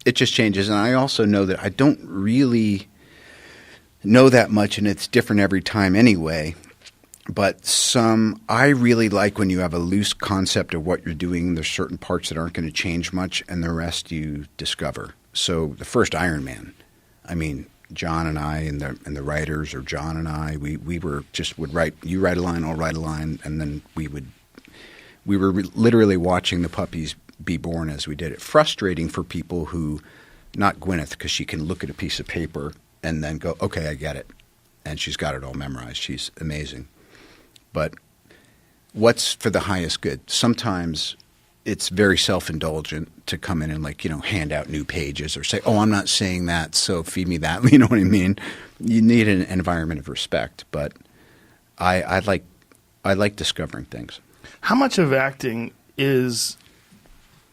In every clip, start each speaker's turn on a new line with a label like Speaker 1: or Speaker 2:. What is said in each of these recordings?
Speaker 1: it just changes. And I also know that I don't really know that much, and it's different every time anyway. But I really like when you have a loose concept of what you're doing. There's certain parts that aren't going to change much, and the rest you discover. So the first Iron Man, I mean, John and I and the writers, or John and I, we were just would write. You write a line, I'll write a line, and then we were literally watching the puppies be born as we did it. Frustrating for people who, not Gwyneth, because she can look at a piece of paper and then go, okay, I get it, and she's got it all memorized. She's amazing. But what's for the highest good? Sometimes it's very self-indulgent to come in and hand out new pages or say, oh, I'm not saying that, so feed me that. You know what I mean? You need an environment of respect. But I like discovering things.
Speaker 2: How much of acting is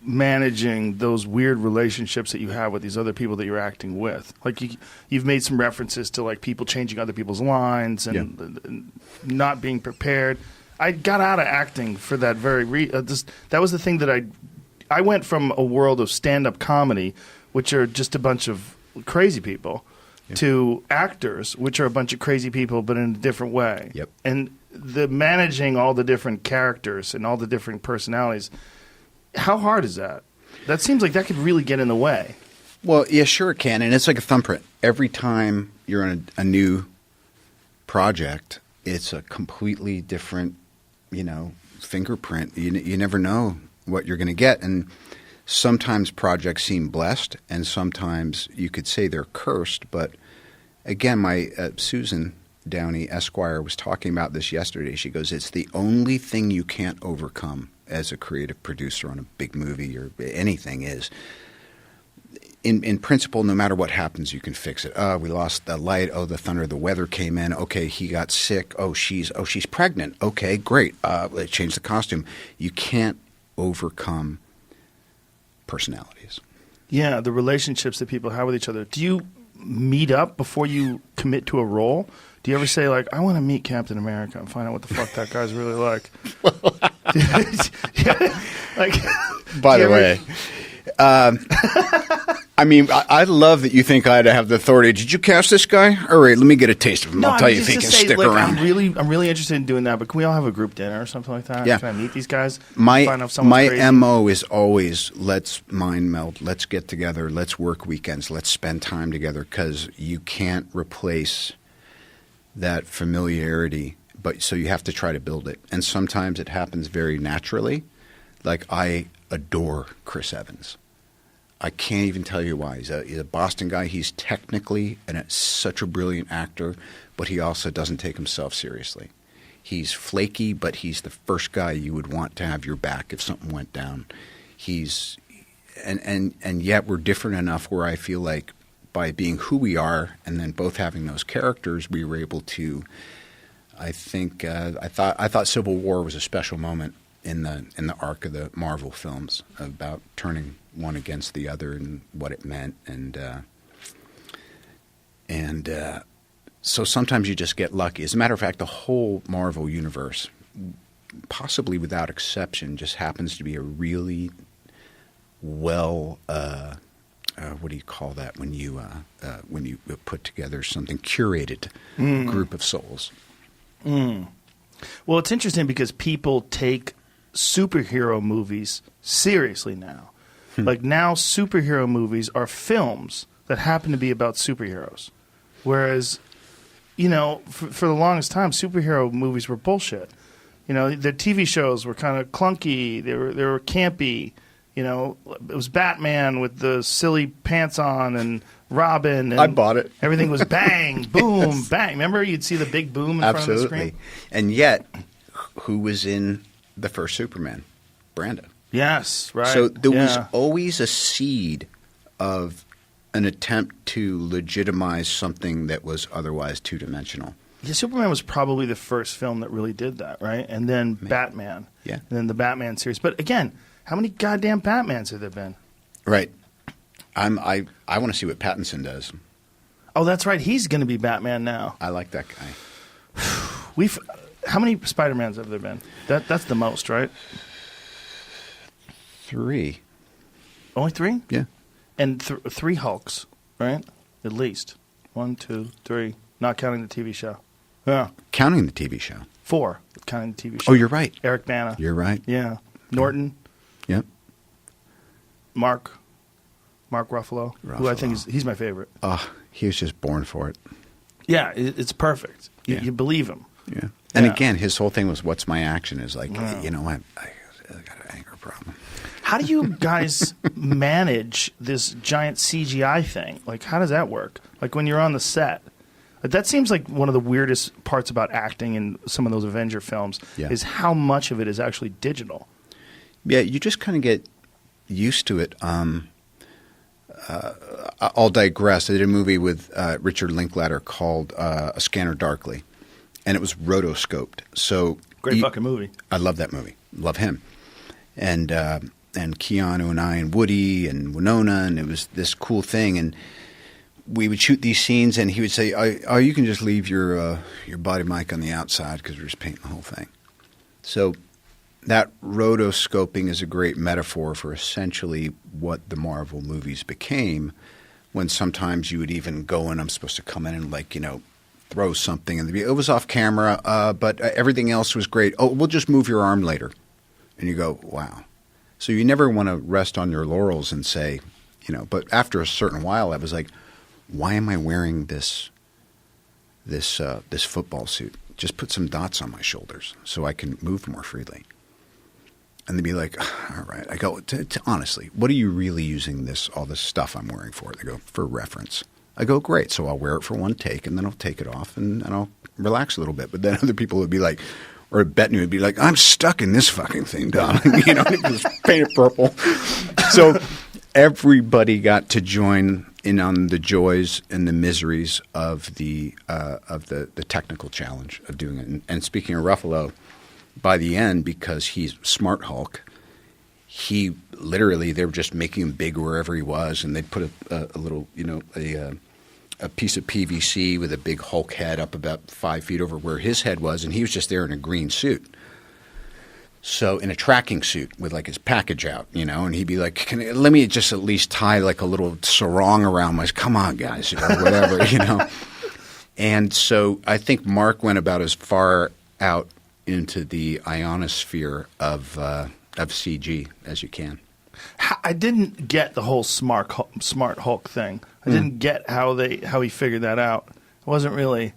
Speaker 2: managing those weird relationships that you have with these other people that you're acting with? Like you've made some references to people changing other people's lines and not being prepared. I got out of acting for that very that was the thing that I went from a world of stand-up comedy, which are just a bunch of crazy people, to actors, which are a bunch of crazy people but in a different way.
Speaker 1: Yep.
Speaker 2: And the managing all the different characters and all the different personalities, how hard is that? That seems like that could really get in the way.
Speaker 1: Well, yeah, sure it can. And it's like a thumbprint. Every time you're on a new project, it's a completely different, fingerprint. You never know what you're going to get. And sometimes projects seem blessed, and sometimes you could say they're cursed. But again, my Susan Downey, Esquire, was talking about this yesterday. She goes, it's the only thing you can't overcome as a creative producer on a big movie or anything is, in principle, no matter what happens, you can fix it. Oh, we lost the light. Oh, the thunder, the weather came in. Okay, he got sick. Oh, she's pregnant. Okay, great. Let's change the costume. You can't overcome personalities.
Speaker 2: Yeah, the relationships that people have with each other. Do you meet up before you commit to a role? Do you ever say, I want to meet Captain America and find out what the fuck that guy's really like?
Speaker 1: By the way, I love that you think I'd have the authority. Did you cast this guy? All right, let me get a taste of him. I'll tell you if he can stick around.
Speaker 2: I'm really interested in doing that, but can we all have a group dinner or something like that?
Speaker 1: Yeah.
Speaker 2: Can I meet these guys?
Speaker 1: My
Speaker 2: crazy?
Speaker 1: MO is always, let's mind meld, let's get together, let's work weekends, let's spend time together, because you can't replace that familiarity, but so you have to try to build it. And sometimes it happens very naturally. Like, I adore Chris Evans. I can't even tell you why. He's a Boston guy. He's technically such a brilliant actor, but he also doesn't take himself seriously. He's flaky, but he's the first guy you would want to have your back if something went down. And yet we're different enough where I feel like by being who we are and then both having those characters, we were able to, I thought Civil War was a special moment in the arc of the Marvel films about turning one against the other and what it meant. And so sometimes you just get lucky. As a matter of fact, the whole Marvel universe, possibly without exception, just happens to be a really well what do you call that when you put together something curated group of souls?
Speaker 2: Well, it's interesting because people take superhero movies seriously now. Like now, superhero movies are films that happen to be about superheroes, whereas, for the longest time, superhero movies were bullshit. The TV shows were kind of clunky. They were campy. It was Batman with the silly pants on and Robin. And
Speaker 1: I bought it.
Speaker 2: Everything was bang, boom, bang. Remember, you'd see the big boom in front of the screen?
Speaker 1: And yet, who was in the first Superman? Brandon.
Speaker 2: Yes, right.
Speaker 1: So there was always a seed of an attempt to legitimize something that was otherwise two-dimensional.
Speaker 2: Yeah, Superman was probably the first film that really did that, right? And then Batman.
Speaker 1: Yeah.
Speaker 2: And then the Batman series. But again, how many goddamn Batmans have there been?
Speaker 1: Right. I want to see what Pattinson does.
Speaker 2: Oh, that's right. He's going to be Batman now.
Speaker 1: I like that guy.
Speaker 2: How many Spider-Mans have there been? That's the most, right?
Speaker 1: 3.
Speaker 2: Only 3?
Speaker 1: Yeah.
Speaker 2: and 3 Hulks, right? At least 1, 2, 3, not counting the TV show. Yeah,
Speaker 1: Counting the TV show.
Speaker 2: 4, counting the TV show.
Speaker 1: Oh, you're right.
Speaker 2: Eric Bana.
Speaker 1: You're right.
Speaker 2: Yeah, Norton,
Speaker 1: Yep.
Speaker 2: Mark Ruffalo, who I think he's my favorite.
Speaker 1: Oh, he was just born for it.
Speaker 2: Yeah, it's perfect. You believe him.
Speaker 1: Yeah. And again, his whole thing was, what's my action? Is like, you know what? I got an anger problem.
Speaker 2: How do you guys manage this giant CGI thing? Like, how does that work? Like, when you're on the set, that seems like one of the weirdest parts about acting in some of those Avenger films is how much of it is actually digital.
Speaker 1: Yeah, you just kind of get used to it. I'll digress. I did a movie with Richard Linklater called A Scanner Darkly, and it was rotoscoped. So
Speaker 2: Great fucking movie.
Speaker 1: I love that movie. Love him. And Keanu and I and Woody and Winona, and it was this cool thing. And we would shoot these scenes, and he would say, "Oh, you can just leave your body mic on the outside because we're just painting the whole thing." So that rotoscoping is a great metaphor for essentially what the Marvel movies became, when sometimes you would even go in, I'm supposed to come in and throw something, and it was off camera, but everything else was great. Oh, we'll just move your arm later. And you go, wow. So you never want to rest on your laurels and say, but after a certain while, I was like, why am I wearing this football suit? Just put some dots on my shoulders so I can move more freely. And they'd be like, all right. I go, honestly, what are you really using all this stuff I'm wearing for? They go, for reference. I go, great. So I'll wear it for one take, and then I'll take it off, and I'll relax a little bit. But then other people would be like, or Bettany would be like, I'm stuck in this fucking thing, Don. It was painted purple. So everybody got to join in on the joys and the miseries of the technical challenge of doing it. And speaking of Ruffalo, by the end, because he's Smart Hulk, he literally, they were just making him big wherever he was, and they'd put a little, a piece of PVC with a big Hulk head up about 5 feet over where his head was, and he was just there in a green suit. So in a tracking suit with his package out, and he'd be like, let me just at least tie a little sarong around my, come on guys, or whatever, And so I think Mark went about as far out into the ionosphere of CG as you can.
Speaker 2: I didn't get the whole smart Hulk thing. I didn't get how he figured that out. It wasn't really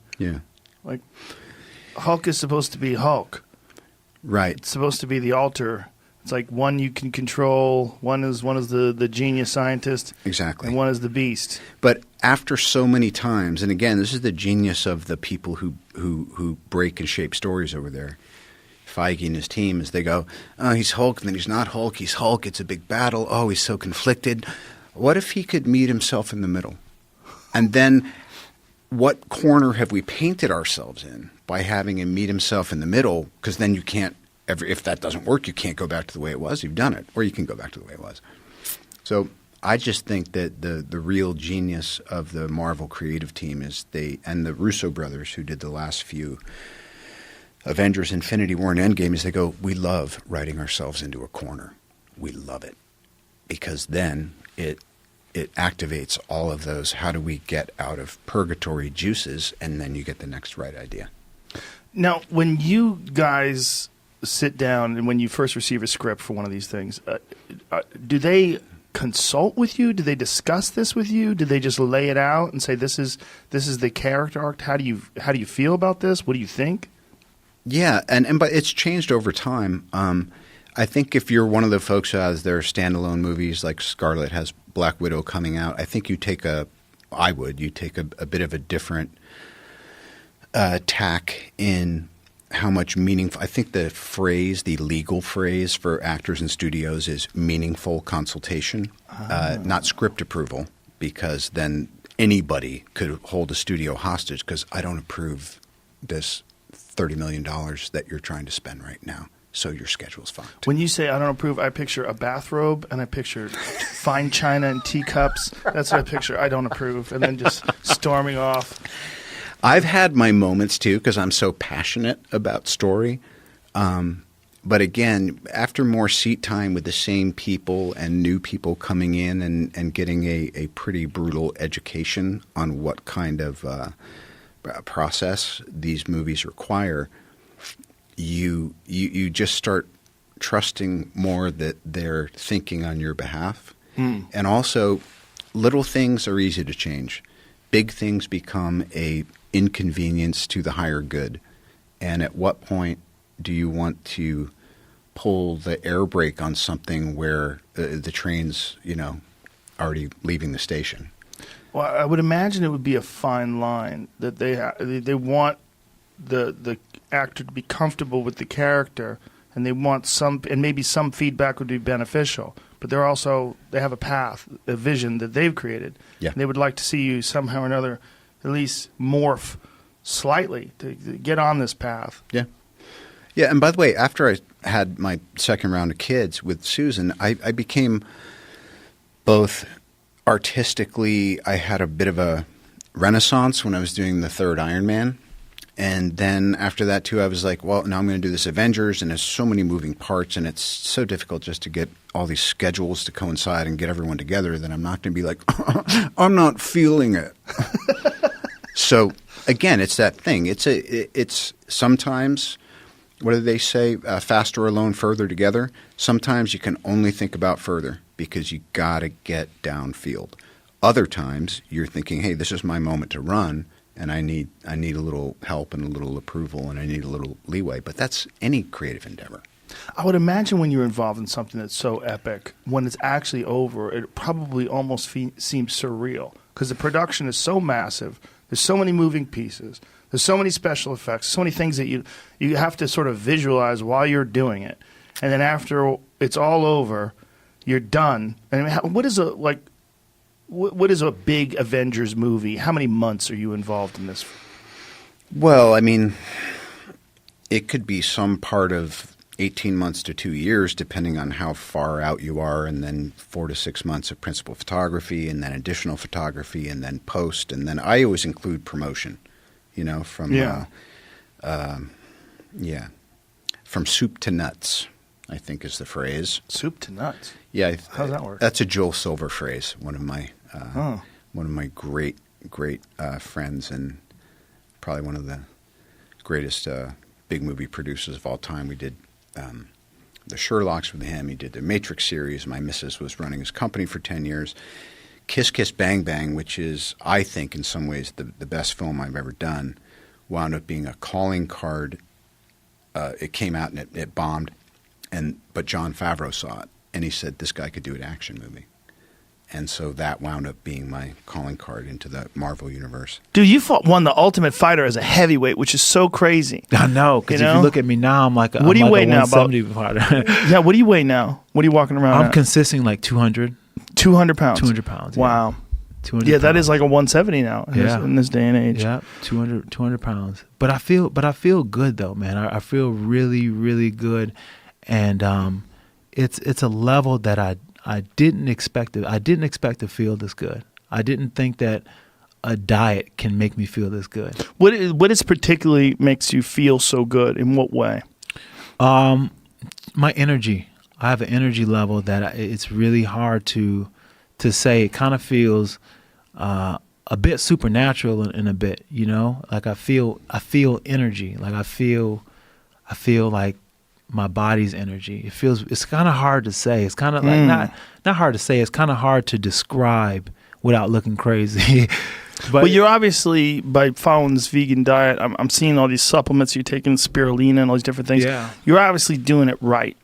Speaker 2: Hulk is supposed to be Hulk.
Speaker 1: Right.
Speaker 2: It's supposed to be the alter. It's like one you can control, one is the genius scientist.
Speaker 1: Exactly.
Speaker 2: And one is the beast.
Speaker 1: But after so many times, and again, this is the genius of the people who break and shape stories over there. Feige and his team, is they go, oh, he's Hulk, and then he's not Hulk, he's Hulk, it's a big battle, oh, he's so conflicted. What if he could meet himself in the middle? And then what corner have we painted ourselves in by having him meet himself in the middle? Because then you can't, if that doesn't work, you can't go back to the way it was. You've done it. Or you can go back to the way it was. So I just think that the real genius of the Marvel creative team is and the Russo brothers who did the last few Avengers, Infinity War, and Endgame, is they go, we love writing ourselves into a corner. We love it. Because then it activates all of those, how do we get out of purgatory juices, and then you get the next right idea.
Speaker 2: Now, when you guys sit down and when you first receive a script for one of these things, do they consult with you? Do they discuss this with you? Do they just lay it out and say, this is the character arc? How do you feel about this? What do you think?
Speaker 1: Yeah, but it's changed over time. I think if you're one of the folks who has their standalone movies, like Scarlett has Black Widow coming out, I think you take a bit of a different tack in how much meaningful. I think the legal phrase for actors and studios is meaningful consultation, not script approval, because then anybody could hold a studio hostage because I don't approve this $30 million that you're trying to spend right now. So your schedule's fucked.
Speaker 2: When you say I don't approve, I picture a bathrobe and I picture fine china and teacups. That's what I picture. I don't approve. And then just storming off.
Speaker 1: I've had my moments too because I'm so passionate about story. But again, after more seat time with the same people and new people coming in and getting a pretty brutal education on what kind of process these movies require, you just start trusting more that they're thinking on your behalf. And also, little things are easy to change. Big things become a inconvenience to the higher good. And at what point do you want to pull the air brake on something where the train's, already leaving the station?
Speaker 2: Well, I would imagine it would be a fine line that they want the actor to be comfortable with the character, and they want maybe some feedback would be beneficial. But they have a path, a vision that they've created.
Speaker 1: Yeah.
Speaker 2: They would like to see you somehow or another at least morph slightly to get on this path.
Speaker 1: Yeah. Yeah, and by the way, after I had my second round of kids with Susan, I became both artistically, I had a bit of a renaissance when I was doing the third Iron Man. And then after that, too, I was like, well, now I'm going to do this Avengers, and there's so many moving parts, and it's so difficult just to get all these schedules to coincide and get everyone together that I'm not going to be like, I'm not feeling it. So, again, it's that thing. It's sometimes, what do they say, faster alone, further together? Sometimes you can only think about further because you got to get downfield. Other times you're thinking, hey, this is my moment to run, and I need a little help and a little approval, and I need a little leeway. But that's any creative endeavor.
Speaker 2: I would imagine when you're involved in something that's so epic, when it's actually over, it probably almost seems surreal because the production is so massive. There's so many moving pieces. There's so many special effects, so many things that you have to sort of visualize while you're doing it. And then after it's all over, you're done. And what is a big Avengers movie? How many months are you involved in this?
Speaker 1: Well, I mean, it could be some part of 18 months to 2 years, depending on how far out you are, and then 4 to 6 months of principal photography, and then additional photography, and then post. And then I always include promotion, from from soup to nuts, I think is the phrase.
Speaker 2: Soup to nuts?
Speaker 1: Yeah.
Speaker 2: How does that work?
Speaker 1: That's a Joel Silver phrase, one of my great friends, and probably one of the greatest big movie producers of all time. We did the Sherlocks with him. He did the Matrix series. My missus was running his company for 10 years. Kiss Kiss Bang Bang, which is, I think, in some ways the best film I've ever done, wound up being a calling card. It came out and it bombed, but Jon Favreau saw it, and he said, this guy could do an action movie. And so that wound up being my calling card into the Marvel universe.
Speaker 2: Dude, you won the Ultimate Fighter as a heavyweight, which is so crazy.
Speaker 3: I know, because if you look at me now, I'm like a,
Speaker 2: what do you
Speaker 3: like
Speaker 2: weigh now?
Speaker 3: Yeah,
Speaker 2: what do you weigh now? What are you walking around
Speaker 3: I'm consisting like 200.
Speaker 2: 200 pounds?
Speaker 3: 200 pounds, yeah.
Speaker 2: Wow.
Speaker 3: 200
Speaker 2: Yeah,
Speaker 3: pounds.
Speaker 2: that is like a 170 now in this day and age.
Speaker 3: Yeah, 200 pounds. But I feel good though, man. I feel really, really good. And it's a level that I didn't expect to feel this good. I didn't think that a diet can make me feel this good.
Speaker 2: What is particularly makes you feel so good? In what way?
Speaker 3: My energy. I have an energy level that it's really hard to say. It kind of feels a bit supernatural in a bit, like I feel energy. Like I feel like my body's energy. It's kind of hard to say. It's kind of like not hard to say. It's kind of hard to describe without looking crazy.
Speaker 2: But you're obviously, by following this vegan diet, I'm seeing all these supplements you're taking, spirulina and all these different things.
Speaker 3: Yeah.
Speaker 2: You're obviously doing it right,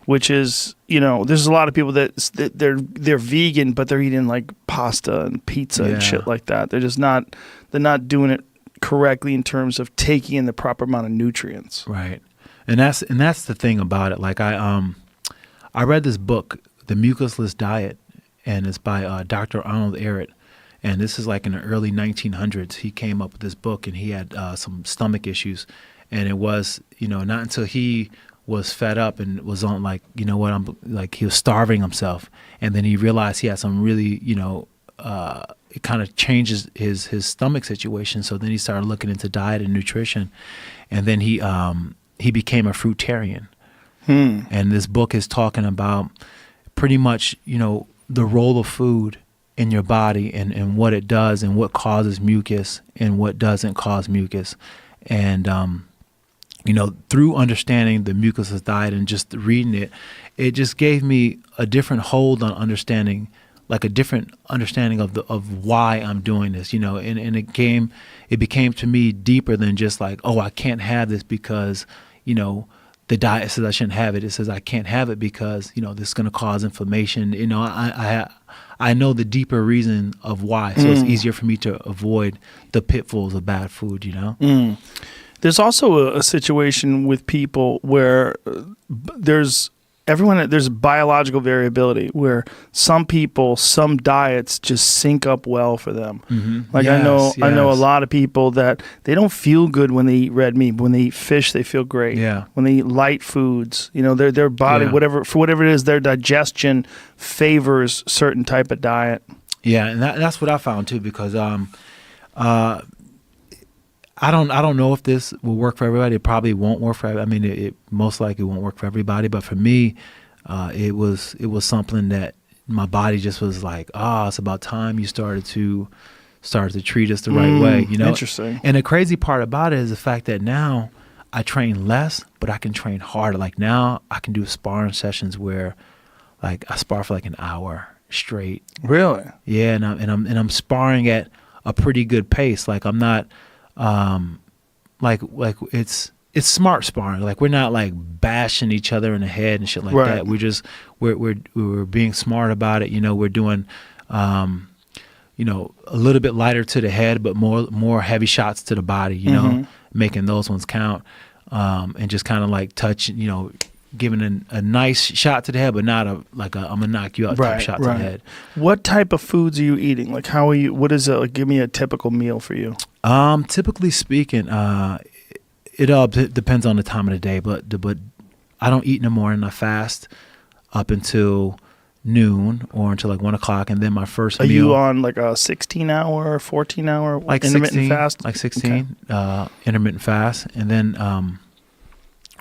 Speaker 2: which is, there's a lot of people that they're vegan, but they're eating like pasta and pizza and shit like that. They're not doing it correctly in terms of taking in the proper amount of nutrients.
Speaker 3: Right. And that's the thing about it. Like I read this book, The Mucusless Diet, and it's by Dr. Arnold Ehret. And this is like in the early 1900s. He came up with this book, and he had some stomach issues. And it was, not until he was fed up and was on like, I'm like, he was starving himself. And then he realized he had some really, it kind of changes his stomach situation. So then he started looking into diet and nutrition. And then he became a fruitarian. And this book is talking about pretty much, the role of food in your body and what it does and what causes mucus and what doesn't cause mucus. And, through understanding the mucusless diet and just reading it, it just gave me a different hold on understanding, like a different understanding of why I'm doing this, and it became to me deeper than just like, oh, I can't have this because, the diet says I shouldn't have it. It says I can't have it because, this is going to cause inflammation. I know the deeper reason of why, so it's easier for me to avoid the pitfalls of bad food,
Speaker 2: There's also a situation with people where there's biological variability where some people, some diets just sync up well for them. Like I know a lot of people that they don't feel good when they eat red meat, but when they eat fish, they feel great.
Speaker 3: Yeah.
Speaker 2: When they eat light foods, their body, whatever it is, their digestion favors certain type of diet.
Speaker 3: Yeah, and that's what I found too, because I don't know if this will work for everybody. It probably won't work for everybody. I mean, it most likely won't work for everybody. But for me, it was something that my body just was like, it's about time you started to treat us the right way.
Speaker 2: Interesting.
Speaker 3: And the crazy part about it is the fact that now I train less, but I can train harder. Like now I can do sparring sessions where, like, I spar for like an hour straight.
Speaker 2: Really?
Speaker 3: Yeah, and I'm sparring at a pretty good pace. Like I'm not. Like it's smart sparring. Like we're not like bashing each other in the head and shit like that. We're being smart about it. We're doing, a little bit lighter to the head, but more heavy shots to the body. Making those ones count, and just kind of like touch. Giving a nice shot to the head, but not I'm gonna knock you out type shot to the head.
Speaker 2: What type of foods are you eating? Like how are you? What is it? Like, give me a typical meal for you.
Speaker 3: Typically speaking, it all depends on the time of the day, but I don't eat in the morning. I fast up until noon or until like 1 o'clock, and then my first meal.
Speaker 2: Are you on like a 16-hour, 14-hour
Speaker 3: like
Speaker 2: intermittent
Speaker 3: 16,
Speaker 2: fast?
Speaker 3: Like 16 intermittent fast, and then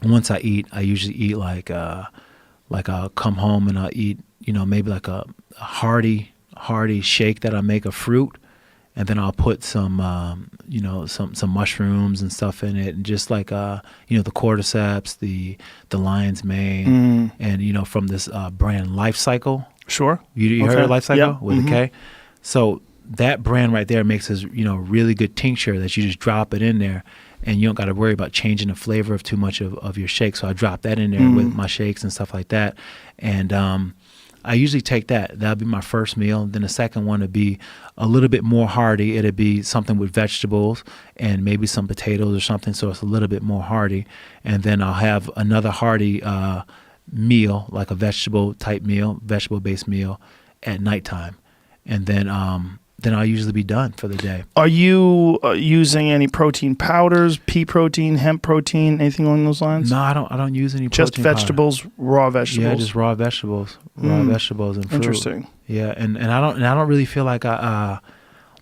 Speaker 3: once I eat, I usually eat like I'll come home and I'll eat, maybe like a hearty shake that I make of fruit, and then I'll put some some mushrooms and stuff in it, and just like the cordyceps, the lion's mane, and from this brand Life Cycle.
Speaker 2: Sure.
Speaker 3: You heard of Life Cycle with a K? So that brand right there makes this really good tincture that you just drop it in there. And you don't got to worry about changing the flavor of too much of your shake. So I drop that in there with my shakes and stuff like that. And I usually take that. That'll be my first meal. Then the second one would be a little bit more hearty. It'd be something with vegetables and maybe some potatoes or something. So it's a little bit more hearty. And then I'll have another hearty meal, like a vegetable-based meal at nighttime. And then I'll usually be done for the day.
Speaker 2: Are you using any protein powders, pea protein, hemp protein, anything along those lines?
Speaker 3: No, I don't use any
Speaker 2: just
Speaker 3: protein
Speaker 2: vegetables,
Speaker 3: powder.
Speaker 2: Raw vegetables.
Speaker 3: Yeah, just raw vegetables and fruit.
Speaker 2: Interesting.
Speaker 3: Yeah, and I don't really feel like I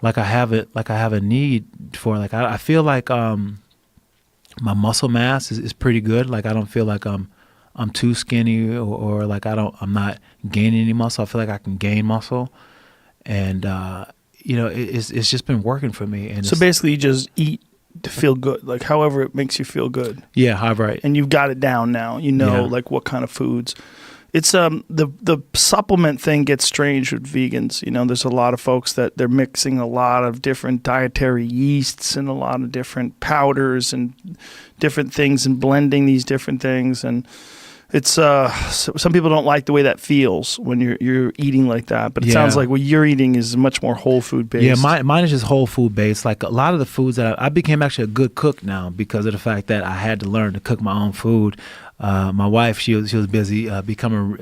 Speaker 3: have a need for it. Like I feel like my muscle mass is pretty good. Like I don't feel like I'm too skinny or like I'm not gaining any muscle. I feel like I can gain muscle, and it's just been working for me. And
Speaker 2: so basically, you just eat to feel good, like however it makes you feel good.
Speaker 3: Yeah, right.
Speaker 2: And you've got it down now. Like what kind of foods. It's the supplement thing gets strange with vegans. There's a lot of folks that they're mixing a lot of different dietary yeasts and a lot of different powders and different things and blending these different things, and it's some people don't like the way that feels when you're eating like that, but it sounds like what you're eating is much more whole food based.
Speaker 3: Yeah, mine is just whole food based. Like a lot of the foods that I became actually a good cook now because of the fact that I had to learn to cook my own food. My wife, she was busy becoming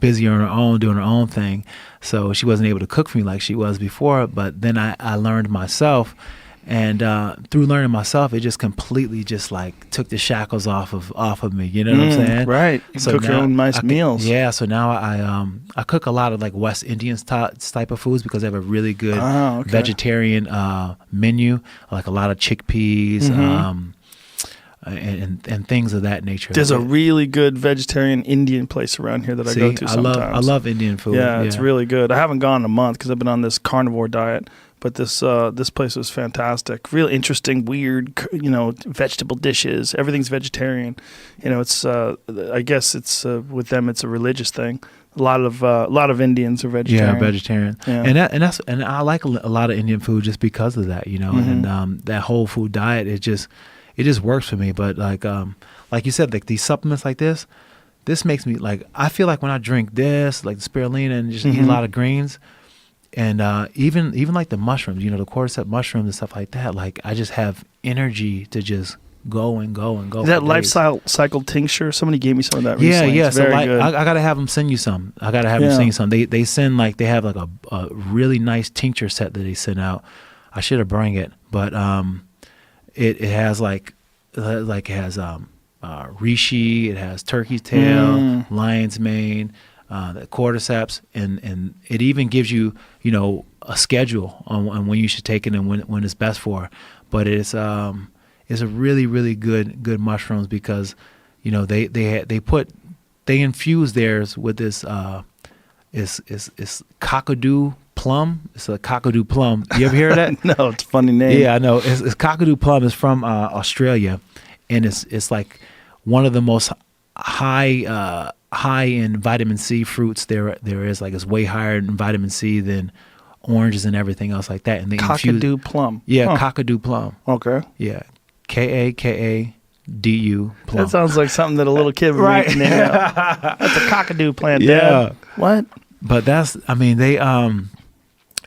Speaker 3: busier on her own, doing her own thing, so she wasn't able to cook for me like she was before. But then I learned myself. And through learning myself, it just completely just like took the shackles off of me. You know what I'm saying?
Speaker 2: Right. You
Speaker 3: so
Speaker 2: cook your own nice meals.
Speaker 3: Yeah. So now I cook a lot of like West Indian type of foods because they have a really good vegetarian menu, like a lot of chickpeas, and things of that nature.
Speaker 2: There's a really good vegetarian Indian place around here that I go to sometimes.
Speaker 3: I love Indian food.
Speaker 2: Yeah, it's really good. I haven't gone in a month because I've been on this carnivore diet, but this place was fantastic. Real interesting, weird, vegetable dishes. Everything's vegetarian. It's I guess it's with them it's a religious thing. A lot of Indians are vegetarian.
Speaker 3: Yeah, vegetarian. Yeah. And I like a lot of Indian food just because of that, and that whole food diet. It just works for me. But like you said, like these supplements like this makes me like, I feel like when I drink this, like the spirulina and just eat a lot of greens, and even like the mushrooms, the cordyceps mushrooms and stuff like that, like I just have energy to just go and go and go.
Speaker 2: Is that lifestyle cycle tincture? Somebody gave me some of that recently.
Speaker 3: Yeah.
Speaker 2: It's very good.
Speaker 3: I gotta have them send you some. They send they have like a really nice tincture set that they send out. I should have bring it, but it has it has reishi, it has turkey's tail, lion's mane, the cordyceps, and it even gives you a schedule on when you should take it and when it's best for. But it's a really, really good mushrooms because they infuse theirs with this is cockadoo plum. It's a cockadoo plum. You ever hear of that?
Speaker 2: No, it's a funny name.
Speaker 3: Yeah, I know. It's cockadoo plum. It's from Australia, and it's like one of the most high in vitamin C fruits there is. Like it's way higher in vitamin C than oranges and everything else like that. And they
Speaker 2: cockadoo plum.
Speaker 3: Yeah, cockadoo plum.
Speaker 2: Okay.
Speaker 3: Yeah, KAKADU plum.
Speaker 2: That sounds like something that a little kid would
Speaker 3: right.
Speaker 2: That's a cockadoo plant.
Speaker 3: Yeah.
Speaker 2: Dad. What?
Speaker 3: But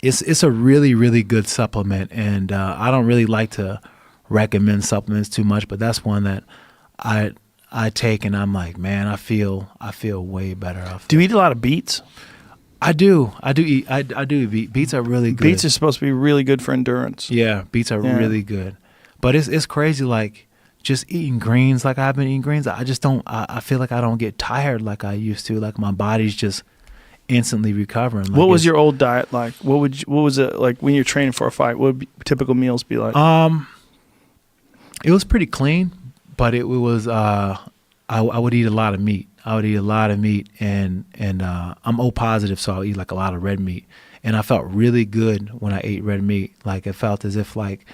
Speaker 3: it's a really, really good supplement, and I don't really like to recommend supplements too much, but that's one that I take, and I'm like, man, I feel way better.
Speaker 2: Do you eat a lot of beets?
Speaker 3: I do eat beets are really good.
Speaker 2: Beets are supposed to be really good for endurance.
Speaker 3: Yeah, beets are really good, but it's crazy, like just eating greens like I've been eating greens. I just don't. I feel like I don't get tired like I used to. Like my body's just instantly recovering. Like
Speaker 2: what was your old diet like? What was it like when you're training for a fight? What would typical meals be like?
Speaker 3: It was pretty clean, but it was I would eat a lot of meat. And I'm O positive, so I'll eat like a lot of red meat. And I felt really good when I ate red meat. Like it felt as if like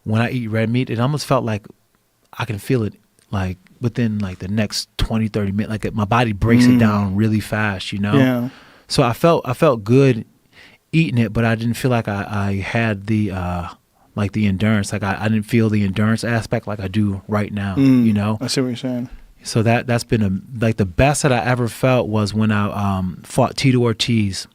Speaker 3: when I eat red meat, it almost felt like I can feel it like within like the next 20, 30 minutes. Like my body breaks it down really fast,
Speaker 2: Yeah.
Speaker 3: So I felt good eating it, but I didn't feel like I had the like the endurance. Like I didn't feel the endurance aspect like I do right now.
Speaker 2: I see what you're saying.
Speaker 3: So that's been like the best that I ever felt was when I fought Tito Ortiz.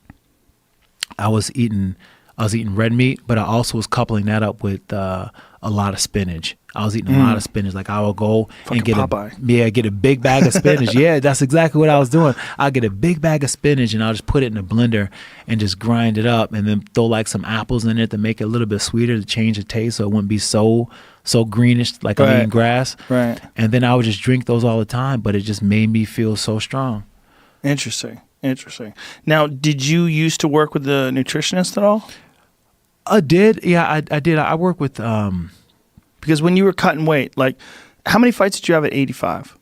Speaker 3: I was eating red meat, but I also was coupling that up with a lot of spinach. I was eating a lot of spinach. Like I would go
Speaker 2: fucking
Speaker 3: and get a big bag of spinach. Yeah, that's exactly what I was doing. I'd get a big bag of spinach and I'll just put it in a blender and just grind it up and then throw like some apples in it to make it a little bit sweeter to change the taste so it wouldn't be so greenish like I'm eating grass.
Speaker 2: Right.
Speaker 3: And then I would just drink those all the time, but it just made me feel so strong.
Speaker 2: Interesting. Now, did you used to work with a nutritionist at all?
Speaker 3: I did. Yeah, I did. I work with
Speaker 2: because when you were cutting weight, like how many fights did you have at 85?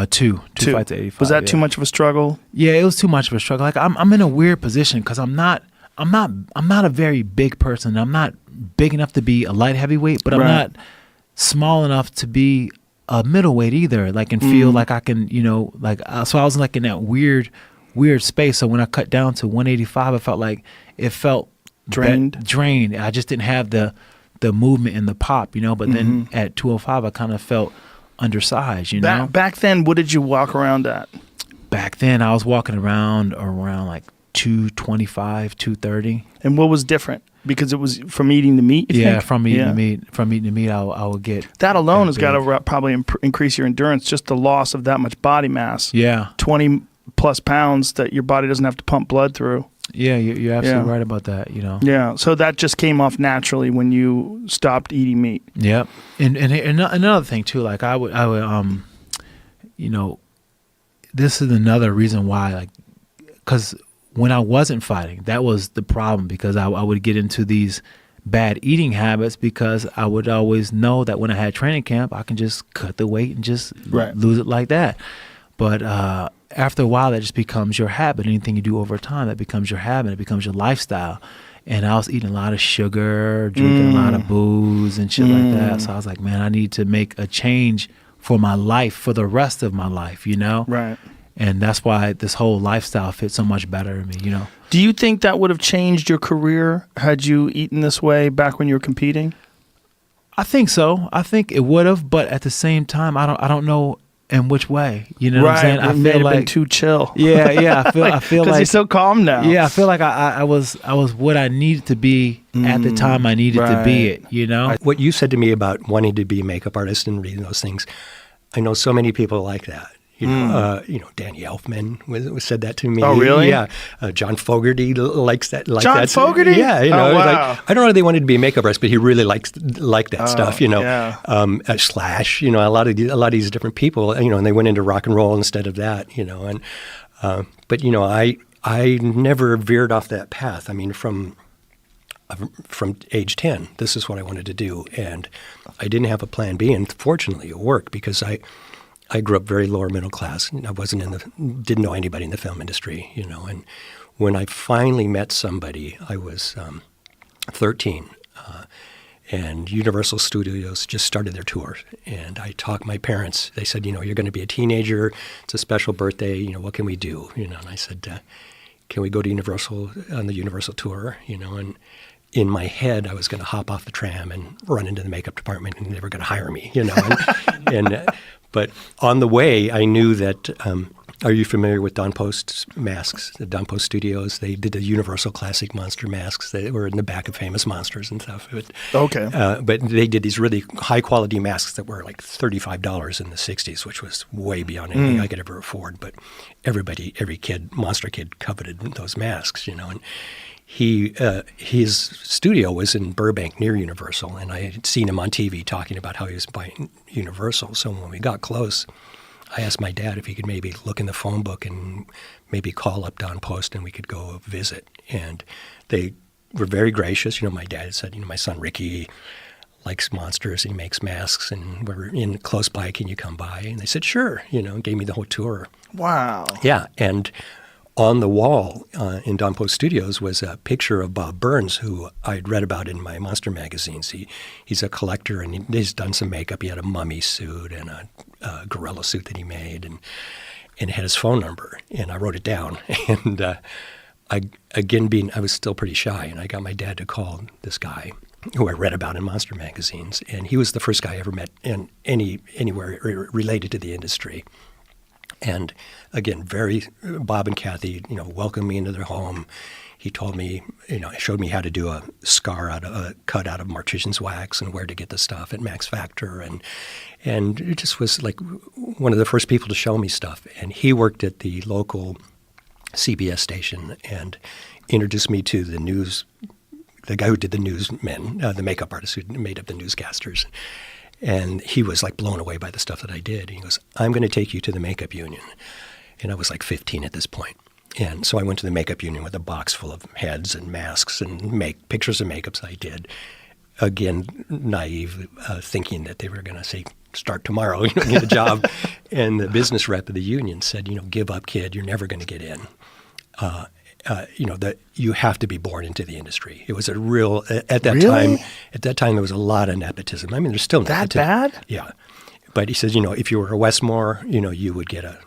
Speaker 3: Two fights at 85.
Speaker 2: Was that too much of a struggle?
Speaker 3: Yeah, it was too much of a struggle. Like I'm in a weird position because I'm not a very big person. I'm not big enough to be a light heavyweight, but I'm not small enough to be a middleweight either. Like and feel like I can, so I was like in that weird space. So when I cut down to 185, I felt like it felt drained. I just didn't have the movement and the pop, but then at 205 I kind of felt undersized,
Speaker 2: Back then, what did you walk around at?
Speaker 3: Back then I was walking around like 225, 230.
Speaker 2: And what was different? Because it was from eating the meat, you think?
Speaker 3: From eating the meat. From eating the meat I would get
Speaker 2: that alone has got to probably increase your endurance, just the loss of that much body mass.
Speaker 3: Yeah.
Speaker 2: 20 plus pounds that your body doesn't have to pump blood through.
Speaker 3: Yeah, you're absolutely right about that,
Speaker 2: Yeah, so that just came off naturally when you stopped eating meat.
Speaker 3: Yep. And another thing too, like I would this is another reason why, like, because when I wasn't fighting, that was the problem, because I would get into these bad eating habits because I would always know that when I had training camp, I can just cut the weight and just lose it like that. But after a while, that just becomes your habit. Anything you do over time, that becomes your habit. It becomes your lifestyle. And I was eating a lot of sugar, drinking a lot of booze and shit like that. So I was like, man, I need to make a change for my life, for the rest of my life, you know?
Speaker 2: Right.
Speaker 3: And that's why this whole lifestyle fits so much better to me, you know?
Speaker 2: Do you think that would have changed your career had you eaten this way back when you were competing?
Speaker 3: I think so. I think it would have, but at the same time, I don't know in which way. You know what I'm saying?
Speaker 2: I feel like been too chill.
Speaker 3: Yeah. I feel like
Speaker 2: because you're so calm now.
Speaker 3: Yeah, I feel like I was what I needed to be at the time I needed to be it. You know,
Speaker 4: what you said to me about wanting to be a makeup artist and reading those things, I know so many people like that. You know, Danny Elfman said that to me.
Speaker 2: Oh, really?
Speaker 4: Yeah. John Fogerty likes that.
Speaker 2: John Fogerty?
Speaker 4: Yeah. You know,
Speaker 2: wow.
Speaker 4: like, I don't know if they wanted to be a makeup artist, but he really liked that stuff. You know, Slash. You know, a lot of these different people. You know, and they went into rock and roll instead of that. You know, and but you know, I never veered off that path. I mean, from age 10, this is what I wanted to do, and I didn't have a plan B. And fortunately, it worked because I grew up very lower middle class. I didn't know anybody in the film industry, you know. And when I finally met somebody, I was 13, and Universal Studios just started their tour. And I talked my parents. They said, you know, you're going to be a teenager. It's a special birthday. You know, what can we do? You know, and I said, can we go to Universal on the Universal tour? You know, and in my head, I was going to hop off the tram and run into the makeup department, and they were going to hire me. You know, but on the way, I knew that. Are you familiar with Don Post's masks? The Don Post Studios, they did the Universal Classic Monster masks. They were in the back of Famous Monsters and stuff. But they did these really high-quality masks that were like $35 in the 60s, which was way beyond anything I could ever afford. But every kid, monster kid, coveted those masks, you know. And his studio was in Burbank near Universal, and I had seen him on TV talking about how he was buying Universal. So when we got close, I asked my dad if he could maybe look in the phone book and maybe call up Don Post and we could go visit. And they were very gracious. You know, my dad said, you know, my son Ricky likes monsters. He makes masks, and we're in close by. Can you come by? And they said, sure, you know, and gave me the whole tour.
Speaker 2: Wow.
Speaker 4: Yeah. And on the wall in Don Post Studios was a picture of Bob Burns, who I'd read about in my monster magazines. He's a collector, and he's done some makeup. He had a mummy suit and a gorilla suit that he made, and had his phone number. And I wrote it down. And I was still pretty shy, and I got my dad to call this guy who I read about in monster magazines. And he was the first guy I ever met in anywhere related to the industry. And again, Bob and Kathy, you know, welcomed me into their home. He told me, you know, showed me how to do a cut out of Martesian's wax and where to get the stuff at Max Factor. And it just was like one of the first people to show me stuff. And he worked at the local CBS station and introduced me to the guy who did the newsmen, the makeup artist who made up the newscasters. And he was like blown away by the stuff that I did. He goes, I'm going to take you to the makeup union. And I was like 15 at this point. And so I went to the makeup union with a box full of heads and masks and pictures of makeups I did. Again, naive, thinking that they were going to say, start tomorrow, you know, get a job. And the business rep of the union said, you know, give up, kid. You're never going to get in. You know, that you have to be born into the industry. It was a real at that time there was a lot of nepotism. I mean, there's still nepotism.
Speaker 2: That bad?
Speaker 4: Yeah. But he says, you know, if you were a Westmore, you know, you would get a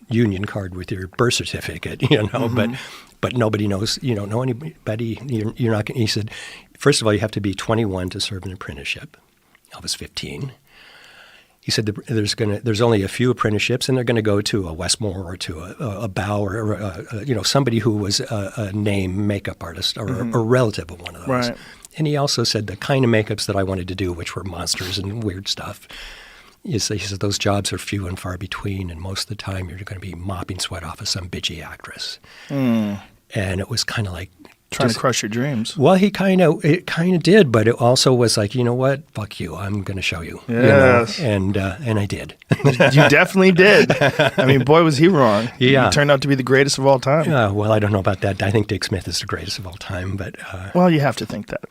Speaker 4: union card with your birth certificate, you know, but nobody knows, you don't know anybody. You're not going. He said, first of all, you have to be 21 to serve an apprenticeship. I was 15. He said there's only a few apprenticeships, and they're going to go to a Westmore or to a Bow or you know, somebody who was a name makeup artist or a relative of one of those.
Speaker 2: Right.
Speaker 4: And he also said the kind of makeups that I wanted to do, which were monsters and weird stuff, he said those jobs are few and far between, and most of the time you're going to be mopping sweat off of some bitchy actress. And it was kind of like,
Speaker 2: Trying to crush your dreams.
Speaker 4: Well, it kind of did, but it also was like, you know what? Fuck you. I'm going to show you.
Speaker 2: Yes.
Speaker 4: You know? And I did.
Speaker 2: You definitely did. I mean, boy, was he wrong.
Speaker 4: Yeah.
Speaker 2: He turned out to be the greatest of all time.
Speaker 4: Well, I don't know about that. I think Dick Smith is the greatest of all time, but...
Speaker 2: Well, you have to think that.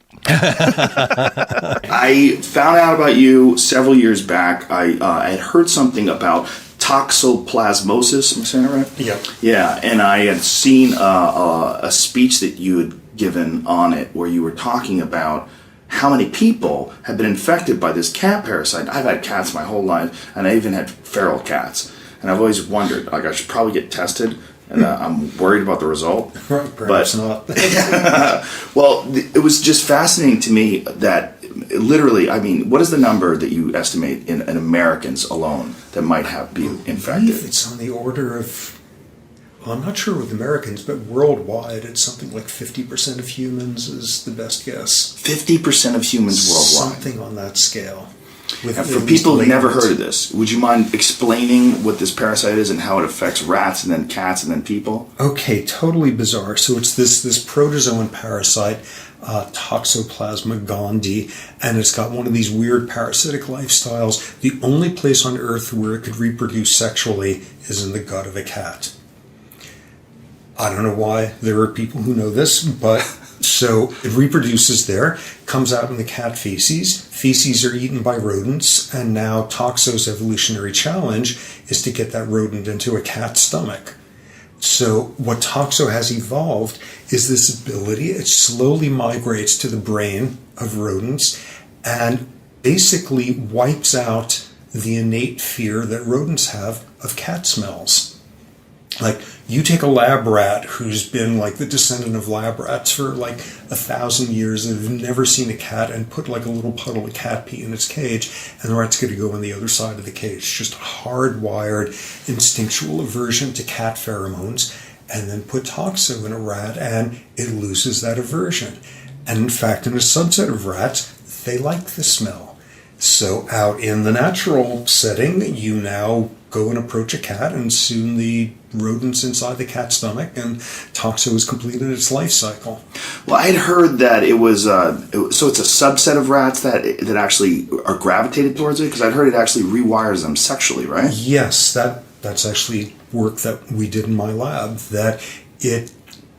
Speaker 5: I found out about you several years back. I had heard something about toxoplasmosis. Am I saying that right?
Speaker 6: Yeah.
Speaker 5: Yeah, and I had seen a speech that you had given on it where you were talking about how many people have been infected by this cat parasite. I've had cats my whole life, and I even had feral cats. And I've always wondered, like, I should probably get tested, and I'm worried about the result.
Speaker 6: Perhaps not.
Speaker 5: Well, it was just fascinating to me that literally, I mean, what is the number that you estimate in Americans alone that might be infected?
Speaker 6: It's on the order of, well, I'm not sure with Americans, but worldwide it's something like 50% of humans is the best guess.
Speaker 5: 50% of humans worldwide.
Speaker 6: Something on that scale.
Speaker 5: And for people who've never heard of this, would you mind explaining what this parasite is and how it affects rats and then cats and then people?
Speaker 6: Okay, totally bizarre. So it's this protozoan parasite, Toxoplasma gondii, and it's got one of these weird parasitic lifestyles. The only place on Earth where it could reproduce sexually is in the gut of a cat. I don't know why there are people who know this, but so it reproduces there, comes out in the cat feces. Feces are eaten by rodents, and now Toxo's evolutionary challenge is to get that rodent into a cat's stomach. So what Toxo has evolved is this ability. It slowly migrates to the brain of rodents and basically wipes out the innate fear that rodents have of cat smells. Like, you take a lab rat who's been like the descendant of lab rats for like 1,000 years and have never seen a cat, and put like a little puddle of cat pee in its cage, and the rat's going to go on the other side of the cage. Just a hardwired instinctual aversion to cat pheromones, and then put Toxo in a rat and it loses that aversion. And in fact, in a subset of rats, they like the smell. So out in the natural setting, you now go and approach a cat, and soon the rodent's inside the cat's stomach, and Toxo has completed its life cycle.
Speaker 5: Well, I had heard that it was so it's a subset of rats that actually are gravitated towards it, because I'd heard it actually rewires them sexually, right?
Speaker 6: Yes, that's actually work that we did in my lab, that it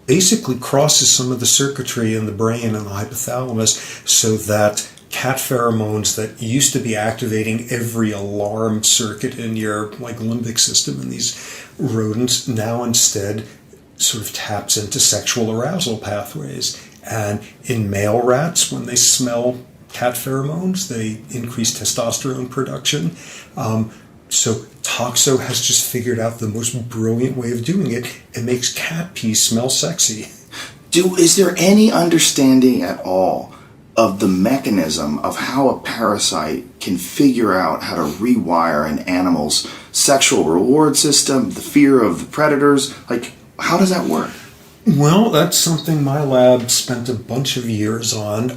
Speaker 6: basically crosses some of the circuitry in the brain and the hypothalamus so that cat pheromones that used to be activating every alarm circuit in your like limbic system in these rodents now instead sort of taps into sexual arousal pathways. And in male rats, when they smell cat pheromones, they increase testosterone production. So Toxo has just figured out the most brilliant way of doing it. It makes cat pee smell sexy.
Speaker 5: Is there any understanding at all of the mechanism of how a parasite can figure out how to rewire an animal's sexual reward system, the fear of the predators? Like, how does that work?
Speaker 6: Well, that's something my lab spent a bunch of years on,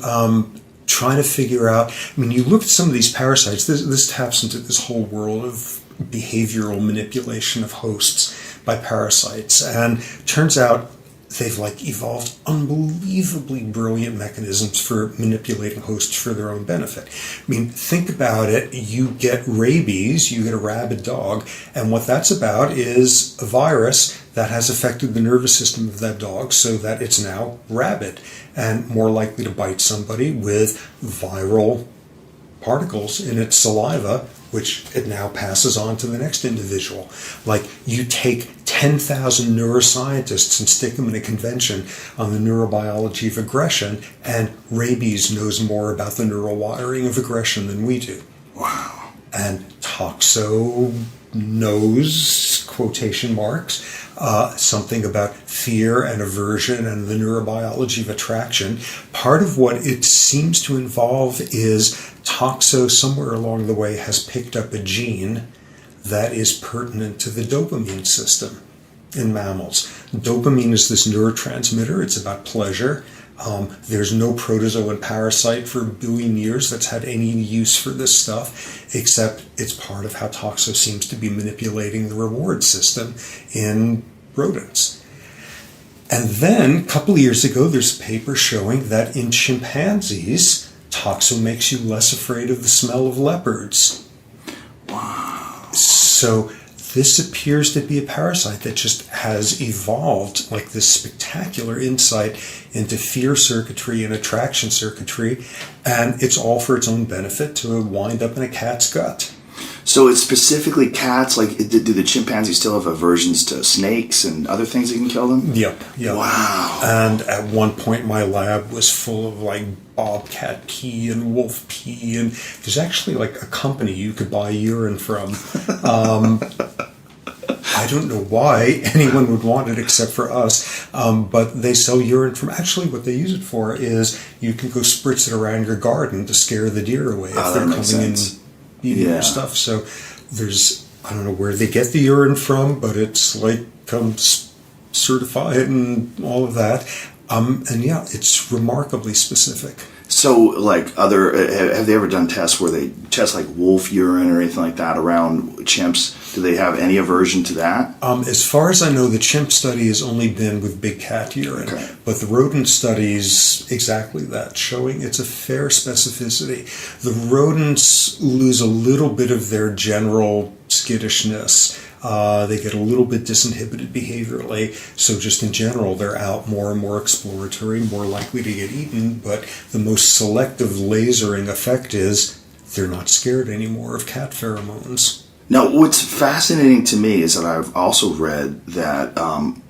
Speaker 6: trying to figure out. I mean, you look at some of these parasites, this taps into this whole world of behavioral manipulation of hosts by parasites, and turns out they've like evolved unbelievably brilliant mechanisms for manipulating hosts for their own benefit. I mean, think about it. You get rabies, you get a rabid dog, and what that's about is a virus that has affected the nervous system of that dog so that it's now rabid and more likely to bite somebody with viral particles in its saliva, which it now passes on to the next individual. Like, you take 10,000 neuroscientists and stick them in a convention on the neurobiology of aggression, and rabies knows more about the neural wiring of aggression than we do.
Speaker 5: Wow.
Speaker 6: And Toxo knows, quotation marks, something about fear and aversion and the neurobiology of attraction. Part of what it seems to involve is Toxo somewhere along the way has picked up a gene that is pertinent to the dopamine system in mammals. Dopamine is this neurotransmitter. It's about pleasure. There's no protozoan parasite for a billion years that's had any use for this stuff, except it's part of how Toxo seems to be manipulating the reward system in rodents. And then, a couple of years ago, there's a paper showing that in chimpanzees, toxo makes you less afraid of the smell of leopards.
Speaker 5: Wow.
Speaker 6: So this appears to be a parasite that just has evolved like this spectacular insight into fear circuitry and attraction circuitry, and it's all for its own benefit to wind up in a cat's gut.
Speaker 5: So it's specifically cats. Like, do the chimpanzees still have aversions to snakes and other things that can kill them?
Speaker 6: Yep.
Speaker 5: Wow.
Speaker 6: And at one point, my lab was full of like bobcat pee and wolf pee, and there's actually like a company you could buy urine from. I don't know why anyone would want it except for us, but they sell urine from. Actually, what they use it for is you can go spritz it around your garden to scare the deer away if they're coming in eating your stuff. So there's, I don't know where they get the urine from, but it's like comes certified and all of that. And yeah, it's remarkably specific.
Speaker 5: So, like, have they ever done tests where they test like wolf urine or anything like that around chimps? Do they have any aversion to that?
Speaker 6: As far as I know, the chimp study has only been with big cat urine, but the rodent study's exactly that, showing it's a fair specificity. The rodents lose a little bit of their general skittishness. They get a little bit disinhibited behaviorally, so just in general, they're out more and more exploratory, more likely to get eaten, but the most selective lasering effect is they're not scared anymore of cat pheromones.
Speaker 5: Now, what's fascinating to me is that I've also read that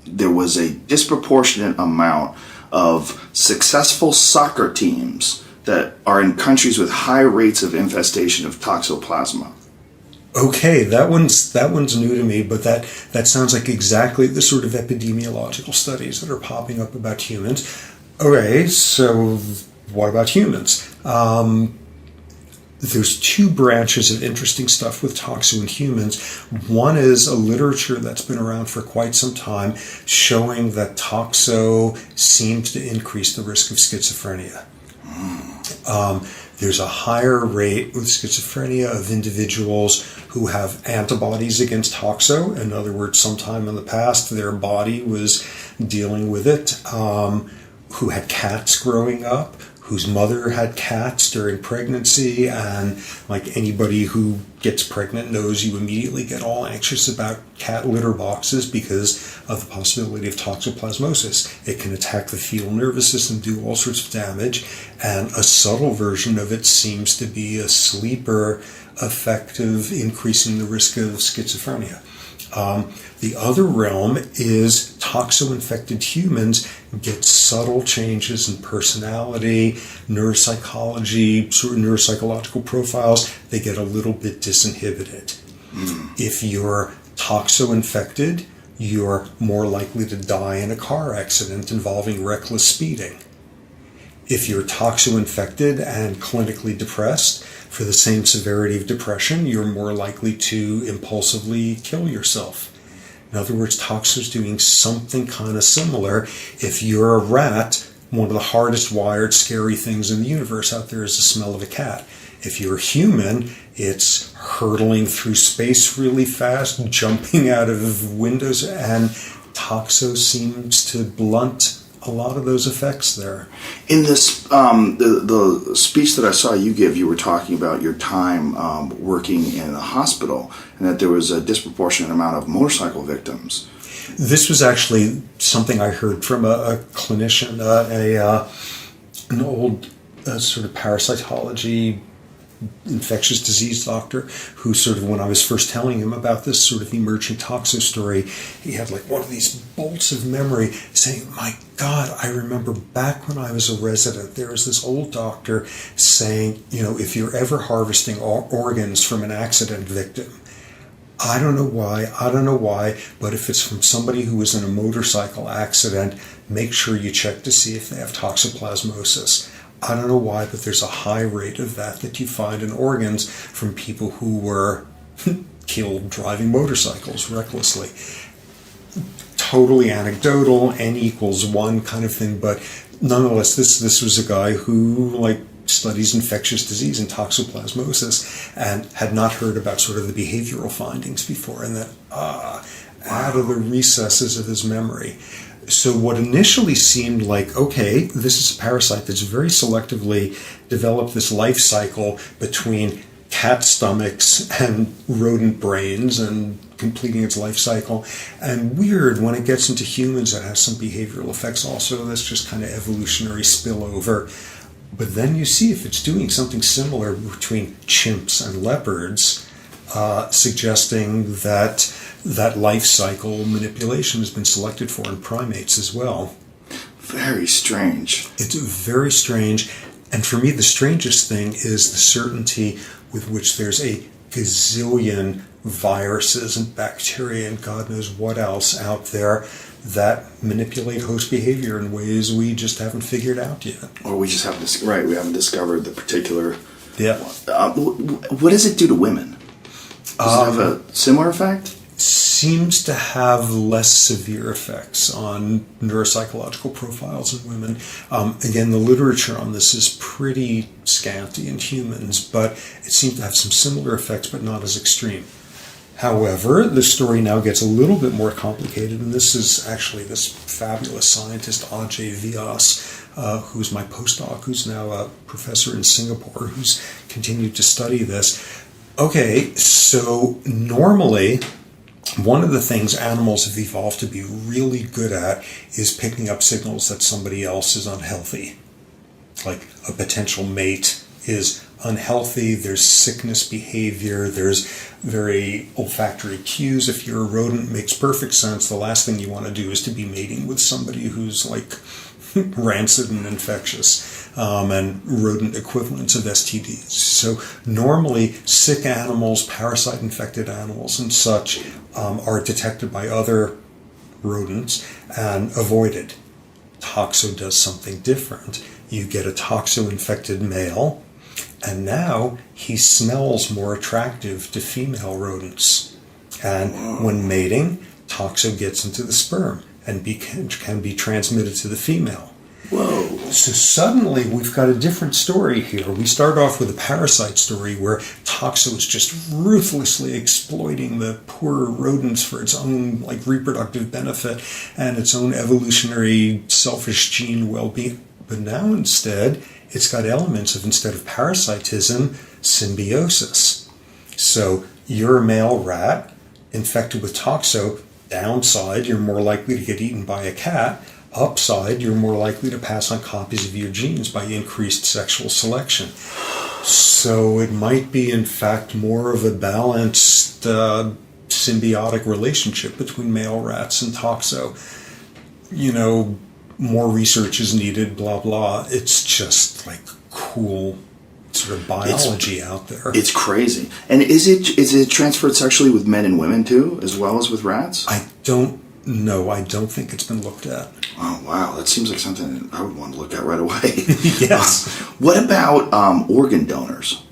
Speaker 5: there was a disproportionate amount of successful soccer teams that are in countries with high rates of infestation of toxoplasma.
Speaker 6: Okay, that one's new to me, but that sounds like exactly the sort of epidemiological studies that are popping up about humans. Okay, so what about humans? There's two branches of interesting stuff with toxo in humans. One is a literature that's been around for quite some time showing that toxo seems to increase the risk of schizophrenia. There's a higher rate with schizophrenia of individuals who have antibodies against toxo. In other words, sometime in the past, their body was dealing with it, who had cats growing up, whose mother had cats during pregnancy, and like anybody who gets pregnant knows you immediately get all anxious about cat litter boxes because of the possibility of toxoplasmosis. It can attack the fetal nervous system, do all sorts of damage, and a subtle version of it seems to be a sleeper effect of increasing the risk of schizophrenia. The other realm is toxo-infected humans get subtle changes in personality, neuropsychology, sort of neuropsychological profiles. They get a little bit disinhibited. If you're toxo-infected, you're more likely to die in a car accident involving reckless speeding. If you're toxo-infected and clinically depressed, for the same severity of depression, you're more likely to impulsively kill yourself. In other words, toxo is doing something kind of similar. If you're a rat, one of the hardest wired, scary things in the universe out there is the smell of a cat. If you're human, it's hurtling through space really fast, jumping out of windows, and toxo seems to blunt a lot of those effects there.
Speaker 5: In this, the speech that I saw you give, you were talking about your time working in a hospital, and that there was a disproportionate amount of motorcycle victims.
Speaker 6: This was actually something I heard from a clinician, an old sort of parasitology infectious disease doctor who sort of, when I was first telling him about this sort of emerging toxo story, he had like one of these bolts of memory saying, my God, I remember back when I was a resident, there was this old doctor saying, you know, if you're ever harvesting organs from an accident victim, I don't know why, but if it's from somebody who was in a motorcycle accident, make sure you check to see if they have toxoplasmosis. I don't know why, but there's a high rate of that you find in organs from people who were killed driving motorcycles recklessly. Totally anecdotal, N=1 kind of thing, but nonetheless, this was a guy who studies infectious disease and toxoplasmosis and had not heard about sort of the behavioral findings before, and that out of the recesses of his memory. So what initially seemed like, okay, this is a parasite that's very selectively developed this life cycle between cat stomachs and rodent brains and completing its life cycle. And weird, when it gets into humans, it has some behavioral effects also. That's just kind of evolutionary spillover. But then you see if it's doing something similar between chimps and leopards, suggesting that that life cycle manipulation has been selected for in primates as well.
Speaker 5: Very strange.
Speaker 6: It's very strange. And for me, the strangest thing is the certainty with which there's a gazillion viruses and bacteria and God knows what else out there that manipulate host behavior in ways we just haven't figured out yet.
Speaker 5: Or we just haven't, we haven't discovered the particular.
Speaker 6: Yeah.
Speaker 5: What does it do to women? Does it have a similar effect?
Speaker 6: Seems to have less severe effects on neuropsychological profiles in women. Again, the literature on this is pretty scanty in humans, but it seems to have some similar effects, but not as extreme. However, the story now gets a little bit more complicated, and this is actually this fabulous scientist, Ajay Vyas, who's my postdoc, who's now a professor in Singapore, who's continued to study this. Okay, so normally, one of the things animals have evolved to be really good at is picking up signals that somebody else is unhealthy. Like a potential mate is unhealthy, there's sickness behavior, there's very olfactory cues. If you're a rodent, it makes perfect sense. The last thing you want to do is to be mating with somebody who's like rancid and infectious, and rodent equivalents of STDs. So normally sick animals, parasite-infected animals and such are detected by other rodents and avoided. Toxo does something different. You get a toxo-infected male, and now he smells more attractive to female rodents. And when mating, toxo gets into the sperm and can be transmitted to the female.
Speaker 5: Whoa.
Speaker 6: So suddenly we've got a different story here. We start off with a parasite story where toxo is just ruthlessly exploiting the poorer rodents for its own like reproductive benefit and its own evolutionary selfish gene well-being. But now instead, it's got elements of, instead of parasitism, symbiosis. So you're a male rat infected with toxo. Downside, you're more likely to get eaten by a cat. Upside, you're more likely to pass on copies of your genes by increased sexual selection. So it might be, in fact, more of a balanced symbiotic relationship between male rats and toxo. You know, more research is needed, blah, blah. It's just like cool sort of biology out there.
Speaker 5: It's crazy. And is it transferred sexually with men and women too, as well as with rats?
Speaker 6: I don't know. I don't think it's been looked at.
Speaker 5: Oh, wow. That seems like something I would want to look at right away.
Speaker 6: Yes.
Speaker 5: What about organ donors?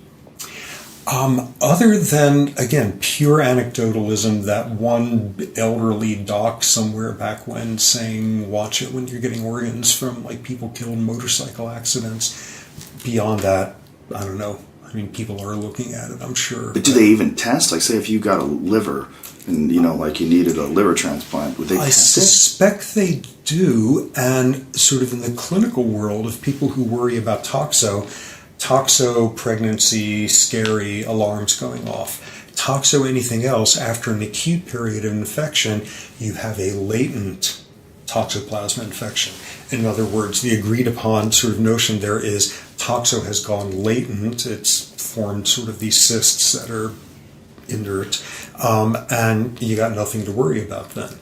Speaker 6: Other than, again, pure anecdotalism, that one elderly doc somewhere back when saying, watch it when you're getting organs from like people killed in motorcycle accidents. Beyond that, I don't know. I mean, people are looking at it, I'm sure.
Speaker 5: But do they even test? Like, say if you got a liver and, you know, like you needed a liver transplant, would they test it? I
Speaker 6: suspect they do. And sort of in the clinical world of people who worry about toxo, pregnancy, scary, alarms going off. Toxo, anything else, after an acute period of infection, you have a latent toxoplasma infection. In other words, the agreed upon sort of notion there is toxo has gone latent. It's formed sort of these cysts that are inert, and you got nothing to worry about then.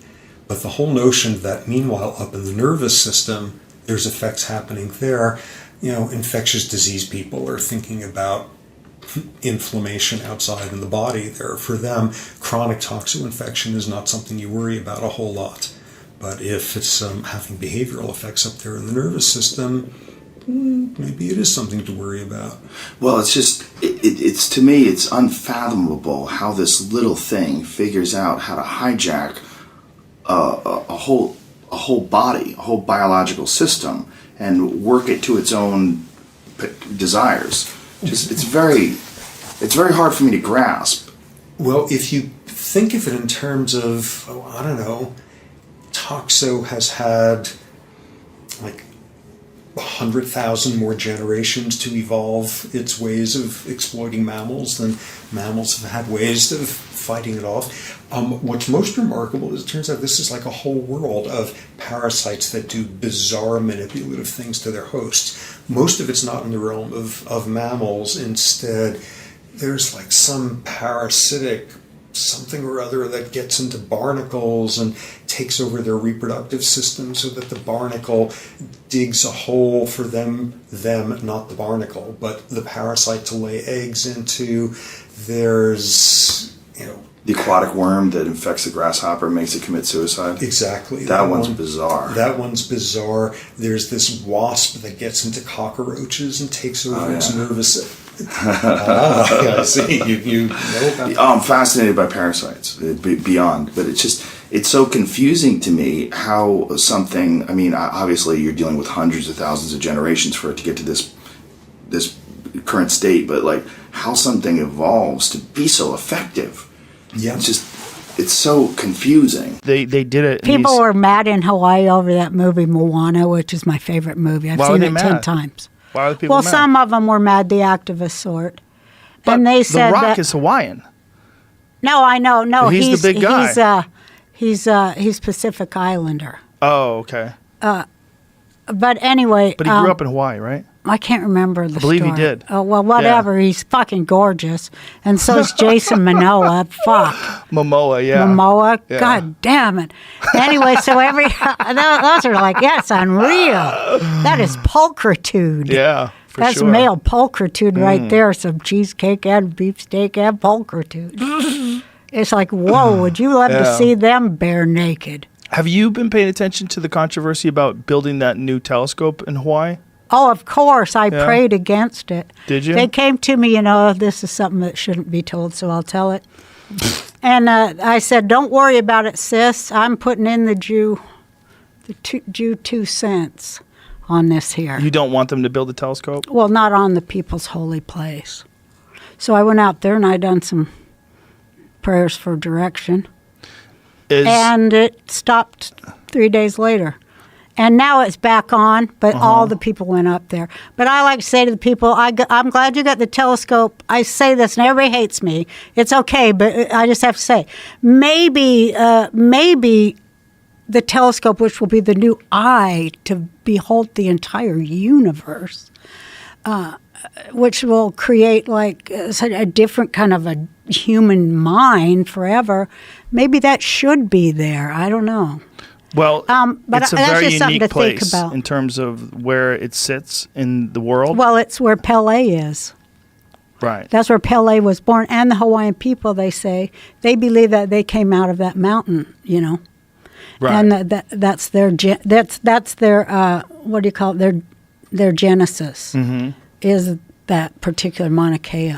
Speaker 6: But the whole notion that meanwhile up in the nervous system, there's effects happening there. You know, infectious disease people are thinking about inflammation outside in the body there. For them, chronic toxo infection is not something you worry about a whole lot. But if it's having behavioral effects up there in the nervous system, maybe it is something to worry about.
Speaker 5: Well, it's just, it's to me, it's unfathomable how this little thing figures out how to hijack a whole body, a whole biological system, and work it to its own desires. Just it's very hard for me to grasp.
Speaker 6: Well, if you think of it in terms of, I don't know, Toxo has had like 100,000 more generations to evolve its ways of exploiting mammals than mammals have had ways of fighting it off. What's most remarkable is it turns out this is like a whole world of parasites that do bizarre manipulative things to their hosts. Most of it's not in the realm of mammals. Instead, there's like some parasitic something or other that gets into barnacles and takes over their reproductive system so that the barnacle digs a hole for them, not the barnacle, but the parasite to lay eggs into. There's,
Speaker 5: the aquatic worm that infects the grasshopper and makes it commit suicide.
Speaker 6: Exactly.
Speaker 5: That one's bizarre.
Speaker 6: That one's bizarre. There's this wasp that gets into cockroaches and takes over its nervous. I see. You know about that.
Speaker 5: I'm fascinated by parasites beyond, but it's so confusing to me how something. I mean, obviously you're dealing with hundreds of thousands of generations for it to get to this current state, but like how something evolves to be so effective.
Speaker 6: Yeah,
Speaker 5: it's so confusing.
Speaker 2: They did it.
Speaker 7: People were mad in Hawaii over that movie Moana, which is my favorite movie. I've seen it 10 times.
Speaker 2: Why are the people mad?
Speaker 7: Some of them were mad, the activist sort. But and they said
Speaker 2: The Rock
Speaker 7: that,
Speaker 2: is Hawaiian.
Speaker 7: No, I know. No,
Speaker 2: he's the big guy.
Speaker 7: He's Pacific Islander.
Speaker 2: Oh, okay.
Speaker 7: But anyway.
Speaker 2: But he grew up in Hawaii, right?
Speaker 7: I can't remember the
Speaker 2: story. I believe he did.
Speaker 7: Oh, well, whatever. Yeah. He's fucking gorgeous. And so is Jason Momoa. Fuck.
Speaker 2: Momoa, yeah.
Speaker 7: Momoa? Yeah. God damn it. Anyway, so those are like, it's unreal. That is pulchritude.
Speaker 2: Yeah,
Speaker 7: That's
Speaker 2: sure.
Speaker 7: male pulchritude right there. Some cheesecake and beefsteak and pulchritude. It's like, whoa, would you love to see them bare naked?
Speaker 2: Have you been paying attention to the controversy about building that new telescope in Hawaii?
Speaker 7: Oh, of course. I prayed against it.
Speaker 2: Did you?
Speaker 7: They came to me, this is something that shouldn't be told, so I'll tell it. And I said, don't worry about it, sis. I'm putting in the Jew 2 cents on this here.
Speaker 2: You don't want them to build a telescope?
Speaker 7: Well, not on the people's holy place. So I went out there and I done some prayers for direction. And it stopped 3 days later. And now it's back on, but all the people went up there. But I like to say to the people, I'm glad you got the telescope. I say this, and everybody hates me. It's okay, but I just have to say, maybe the telescope, which will be the new eye to behold the entire universe, which will create like a different kind of a human mind forever, maybe that should be there. I don't know.
Speaker 2: Well,
Speaker 7: but
Speaker 2: it's a
Speaker 7: that's
Speaker 2: very
Speaker 7: just something
Speaker 2: unique
Speaker 7: to think
Speaker 2: place
Speaker 7: about.
Speaker 2: in terms of where it sits in the world.
Speaker 7: Well, it's where Pele is.
Speaker 2: Right.
Speaker 7: That's where Pele was born. And the Hawaiian people, they say, they believe that they came out of that mountain, Right. And that's their what do you call it? Their genesis is that particular Mauna Kea.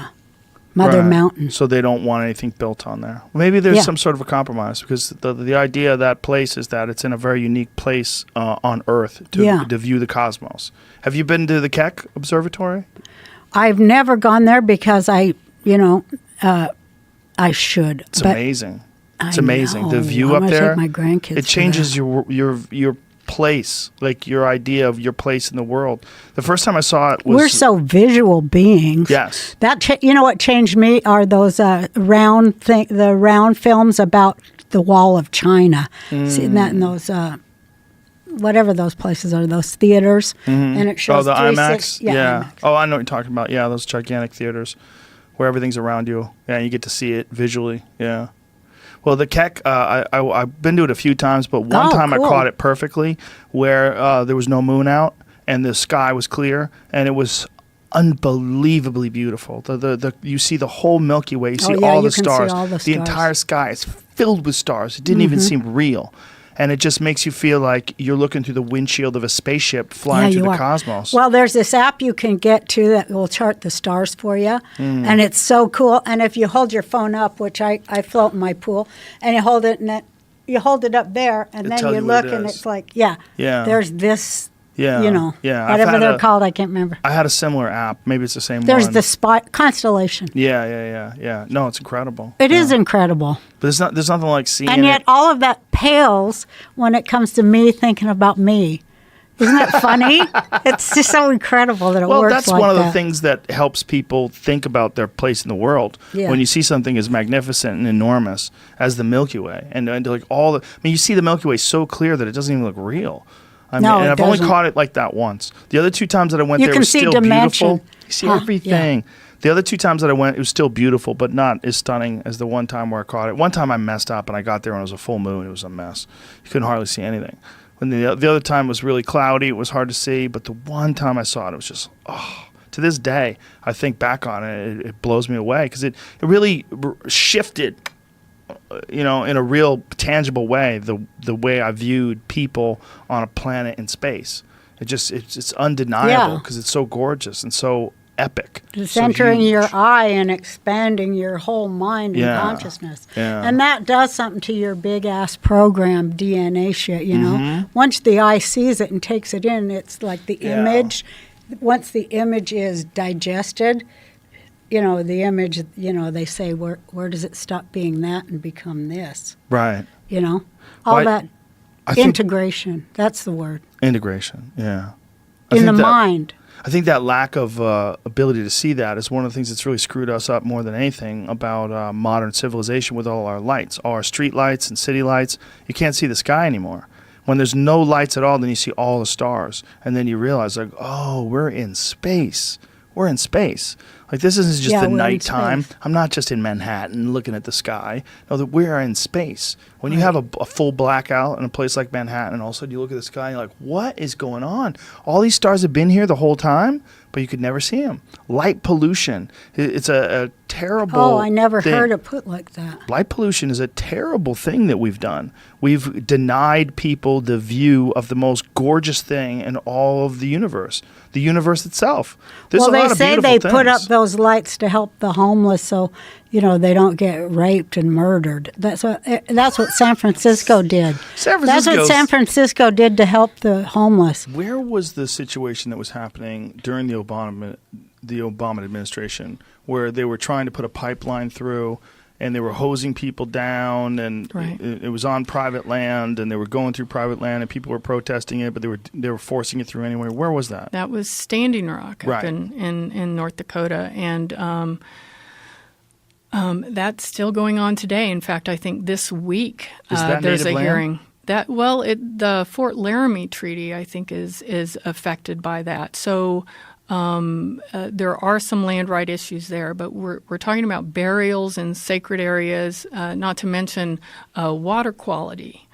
Speaker 7: Mother Mountain.
Speaker 2: So they don't want anything built on there. Maybe there's some sort of a compromise, because the idea of that place is that it's in a very unique place on Earth to view the cosmos. Have you been to the Keck Observatory?
Speaker 7: I've never gone there because I should.
Speaker 2: It's amazing. It's amazing.
Speaker 7: Know.
Speaker 2: The view
Speaker 7: I'm
Speaker 2: up there.
Speaker 7: Take my grandkids.
Speaker 2: It changes your place, like your idea of your place in the world. The first time I saw it was...
Speaker 7: We're so visual beings.
Speaker 2: Yes.
Speaker 7: What changed me are those round films about the Wall of China. Seeing that in those... whatever those places are, those theaters, and it shows
Speaker 2: the IMAX?
Speaker 7: Yeah. IMAX.
Speaker 2: Oh, I know what you're talking about. Yeah, those gigantic theaters where everything's around you. Yeah, and you get to see it visually. Yeah. Well, the Keck, I've been to it a few times, but one time
Speaker 7: cool.
Speaker 2: I caught it perfectly where there was no moon out and the sky was clear, and it was unbelievably beautiful. You see the whole Milky Way. You see all the stars. The entire sky is filled with stars. It didn't even seem real. And it just makes you feel like you're looking through the windshield of a spaceship flying through the cosmos.
Speaker 7: Well, there's this app you can get to that will chart the stars for you, and it's so cool. And if you hold your phone up, which I float in my pool, and you hold it up there, and then you look, and it's like, there's this,
Speaker 2: Yeah.
Speaker 7: You know,
Speaker 2: Yeah.
Speaker 7: whatever they're called, I can't remember.
Speaker 2: I had a similar app. Maybe it's the same
Speaker 7: There's
Speaker 2: one.
Speaker 7: the constellation.
Speaker 2: Yeah. No, it's incredible.
Speaker 7: It is incredible.
Speaker 2: But there's nothing like seeing
Speaker 7: And yet
Speaker 2: it.
Speaker 7: all of that pales when it comes to me thinking about me. Isn't that funny? It's just so incredible that it works
Speaker 2: That's
Speaker 7: like
Speaker 2: one of the
Speaker 7: that.
Speaker 2: things that helps people think about their place in the world.
Speaker 7: Yeah.
Speaker 2: When you see something as magnificent and enormous as the Milky Way, and like you see the Milky Way so clear that it doesn't even look real. And I've only caught it like that once. The other 2 times that I went there, it was still beautiful. You see everything. Yeah. The other 2 times that I went, it was still beautiful, but not as stunning as the one time where I caught it. One time I messed up, and I got there and it was a full moon. It was a mess. You couldn't hardly see anything. When the other time was really cloudy, it was hard to see. But the one time I saw it, it was just, to this day, I think back on it, it blows me away because it really shifted, in a real tangible way, the way I viewed people on a planet in space. It's undeniable because it's so gorgeous and so epic.
Speaker 7: It's entering your eye and expanding your whole mind and consciousness.
Speaker 2: Yeah.
Speaker 7: And that does something to your big-ass program DNA shit, you know? Once the eye sees it and takes it in, it's like the image. Once the image is digested, the image, they say, where does it stop being that and become this?
Speaker 2: Right.
Speaker 7: All that integration, that's the word.
Speaker 2: Integration, yeah.
Speaker 7: In the mind.
Speaker 2: I think that lack of ability to see that is one of the things that's really screwed us up more than anything about modern civilization with all our lights, all our street lights and city lights. You can't see the sky anymore. When there's no lights at all, then you see all the stars. And then you realize, like, oh, we're in space. We're in space. Like, this isn't just the nighttime. I'm not just in Manhattan looking at the sky. No, that we are in space. When you have a full blackout in a place like Manhattan, and all of a sudden you look at the sky and you're like, what is going on? All these stars have been here the whole time, but you could never see them. Light pollution. It's a terrible
Speaker 7: Oh, I never
Speaker 2: thing.
Speaker 7: heard it put like that.
Speaker 2: Light pollution is a terrible thing that we've done. We've denied people the view of the most gorgeous thing in all of the universe itself. There's a lot of
Speaker 7: say
Speaker 2: beautiful
Speaker 7: they
Speaker 2: things.
Speaker 7: put up those lights to help the homeless so, they don't get raped and murdered. That's what San Francisco did. That's what San Francisco did to help the homeless.
Speaker 2: Where was the situation that was happening during the Obama administration where they were trying to put a pipeline through and they were hosing people down and it was on private land and they were going through private land and people were protesting it, but they were forcing it through anyway. Where was that?
Speaker 8: That was Standing Rock up in North Dakota. And that's still going on today. In fact, I think this week there's a hearing. The Fort Laramie Treaty, I think, is affected by that. So there are some land right issues there, but we're talking about burials in sacred areas, not to mention water quality.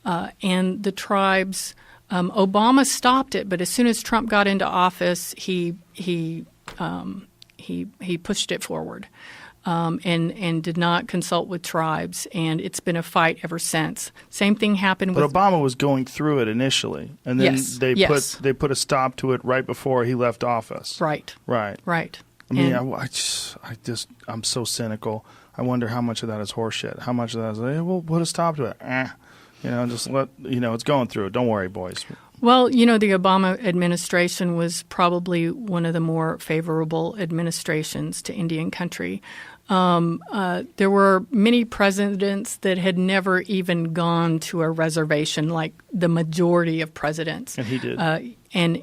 Speaker 8: And the tribes, Obama stopped it, but as soon as Trump got into office, he pushed it forward. And did not consult with tribes, and it's been a fight ever since. Same thing happened with...
Speaker 2: But Obama was going through it initially, and then they put a stop to it right before he left office.
Speaker 8: Right.
Speaker 2: I mean, I'm so cynical. I wonder how much of that is horseshit. How much of that is, we'll put a stop to it. Just let, it's going through it. Don't worry, boys.
Speaker 8: Well, the Obama administration was probably one of the more favorable administrations to Indian country. There were many presidents that had never even gone to a reservation, like the majority of presidents.
Speaker 2: And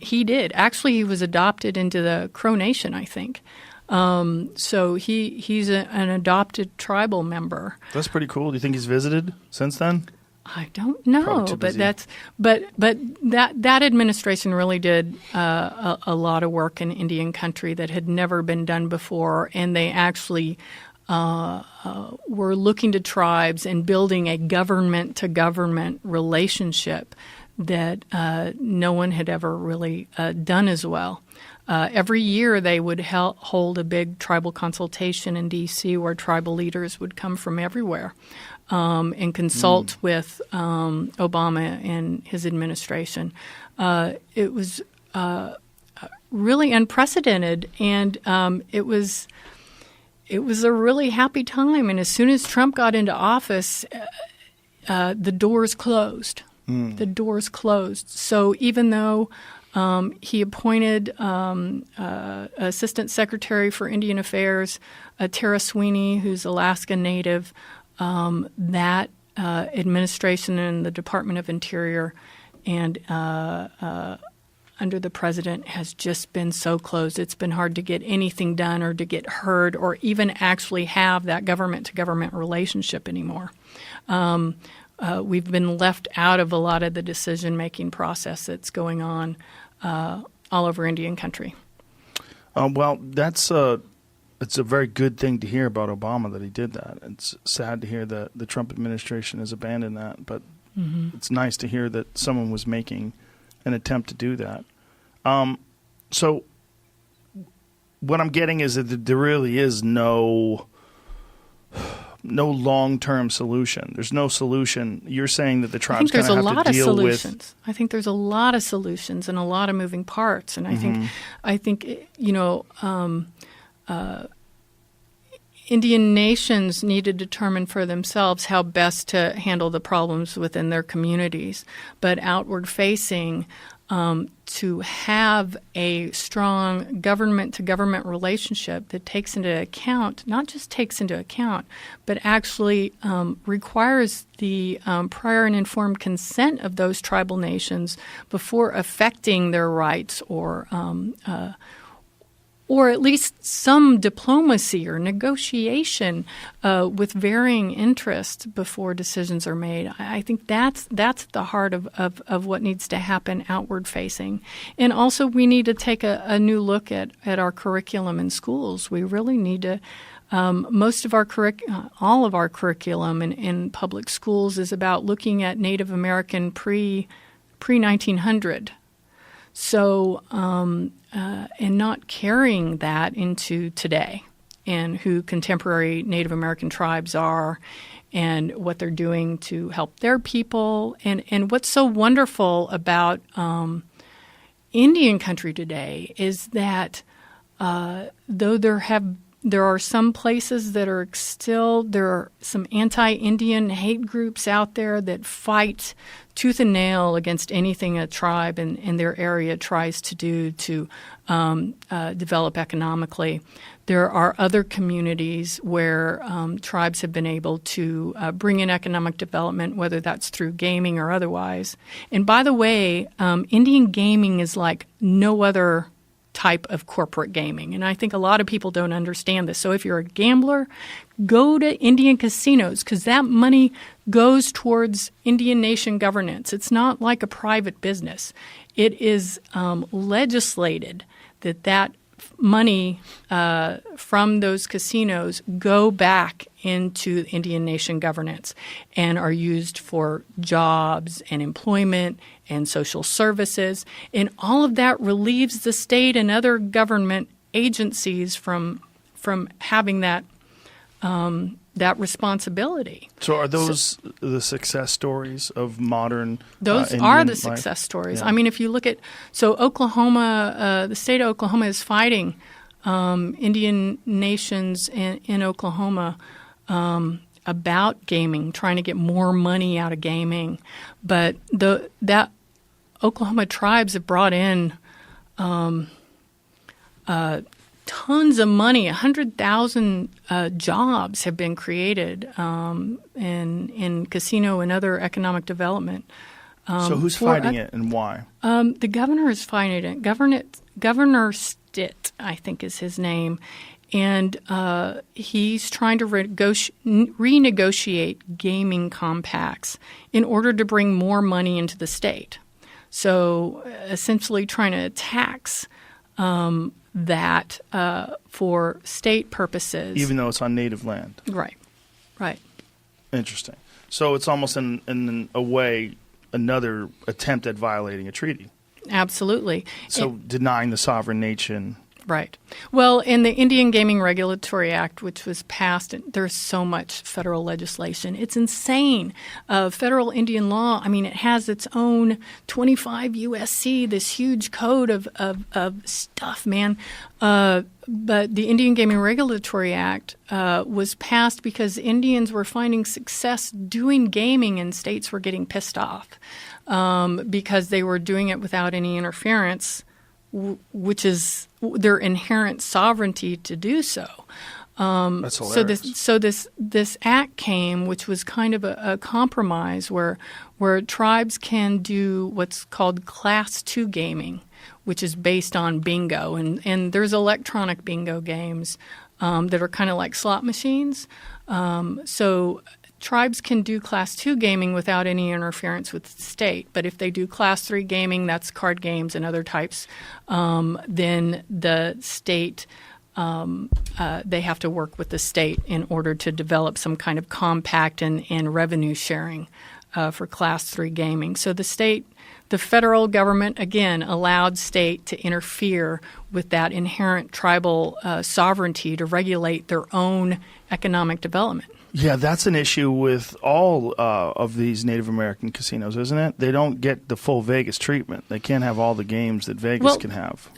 Speaker 2: he did.
Speaker 8: Actually, he was adopted into the Crow Nation, I think. So he's an adopted tribal member.
Speaker 2: That's pretty cool. Do you think he's visited since then?
Speaker 8: I don't know, but that administration really did a lot of work in Indian country that had never been done before, and they actually were looking to tribes and building a government-to-government relationship that no one had ever really done as well. Every year they would hold a big tribal consultation in D.C. where tribal leaders would come from everywhere. And consult with Obama and his administration. It was really unprecedented, and it was a really happy time. And as soon as Trump got into office, the doors closed. The doors closed. So even though He appointed Assistant Secretary for Indian Affairs, Tara Sweeney, who's Alaska Native. That administration and the Department of Interior and under the president has just been so closed. It's been hard to get anything done or to get heard or even actually have that government-to-government relationship anymore. We've been left out of a lot of the decision-making process that's going on all over Indian country.
Speaker 2: Well, it's a very good thing to hear about Obama that he did that. It's sad to hear that the Trump administration has abandoned that, but it's nice to hear that someone was making an attempt to do that. So what I'm getting is that there really is no long-term solution. There's no solution. You're saying that the tribes kind of have to deal with.
Speaker 8: I think there's a lot of solutions and a lot of moving parts, and I think Indian nations need to determine for themselves how best to handle the problems within their communities, but outward-facing, to have a strong government-to-government relationship that takes into account, not just takes into account, but actually requires the prior and informed consent of those tribal nations before affecting their rights or at least some diplomacy or negotiation with varying interests before decisions are made. I think that's the heart of what needs to happen outward facing. And also we need to take a new look at our curriculum in schools. We really need to most of our all of our curriculum in public schools is about looking at Native American pre-1900. So, and not carrying that into today and who contemporary Native American tribes are and what they're doing to help their people. And what's so wonderful about Indian country today is that though there are some places that are there are some anti-Indian hate groups out there that fight tooth and nail against anything a tribe in their area tries to do to develop economically. There are other communities where tribes have been able to bring in economic development, whether that's through gaming or otherwise. And by the way, Indian gaming is like no other type of corporate gaming. And I think a lot of people don't understand this. So if you're a gambler, go to Indian casinos because that money goes towards Indian nation governance. It's not like a private business. It is legislated that money from those casinos go back into Indian nation governance and are used for jobs and employment and social services. And all of that relieves the state and other government agencies from having that responsibility.
Speaker 2: So are those the success stories of modern
Speaker 8: Those
Speaker 2: Indian
Speaker 8: are the
Speaker 2: life?
Speaker 8: success stories.
Speaker 2: Yeah.
Speaker 8: I mean, if you look at Oklahoma, the state of Oklahoma is fighting Indian nations in Oklahoma about gaming, trying to get more money out of gaming. But that Oklahoma tribes have brought in tons of money. 100,000 jobs have been created in casino and other economic development.
Speaker 2: So who's fighting it and why?
Speaker 8: The governor is fighting it. Governor Stitt, I think, is his name. And he's trying to renegotiate gaming compacts in order to bring more money into the state. So essentially trying to tax that for state purposes.
Speaker 2: Even though it's on native land.
Speaker 8: Right.
Speaker 2: Interesting. So it's almost in a way another attempt at violating a treaty.
Speaker 8: Absolutely.
Speaker 2: So denying the sovereign nation.
Speaker 8: Right. Well, in the Indian Gaming Regulatory Act, which was passed, there's so much federal legislation. It's insane. Federal Indian law, I mean, it has its own 25 U.S.C., this huge code of stuff, man. But the Indian Gaming Regulatory Act was passed because Indians were finding success doing gaming and states were getting pissed off. because they were doing it without any interference, which is their inherent sovereignty to do so.
Speaker 2: That's hilarious.
Speaker 8: So this act came, which was kind of a compromise where tribes can do what's called Class 2 gaming, which is based on bingo, and there's electronic bingo games that are kind of like slot machines. So tribes can do Class 2 gaming without any interference with the state, but if they do Class 3 gaming, that's card games and other types, then the state. They have to work with the state in order to develop some kind of compact and revenue sharing for Class 3 gaming. So the federal government, again, allowed state to interfere with that inherent tribal sovereignty to regulate their own economic development.
Speaker 2: Yeah, that's an issue with all of these Native American casinos, isn't it? They don't get the full Vegas treatment. They can't have all the games that Vegas can have.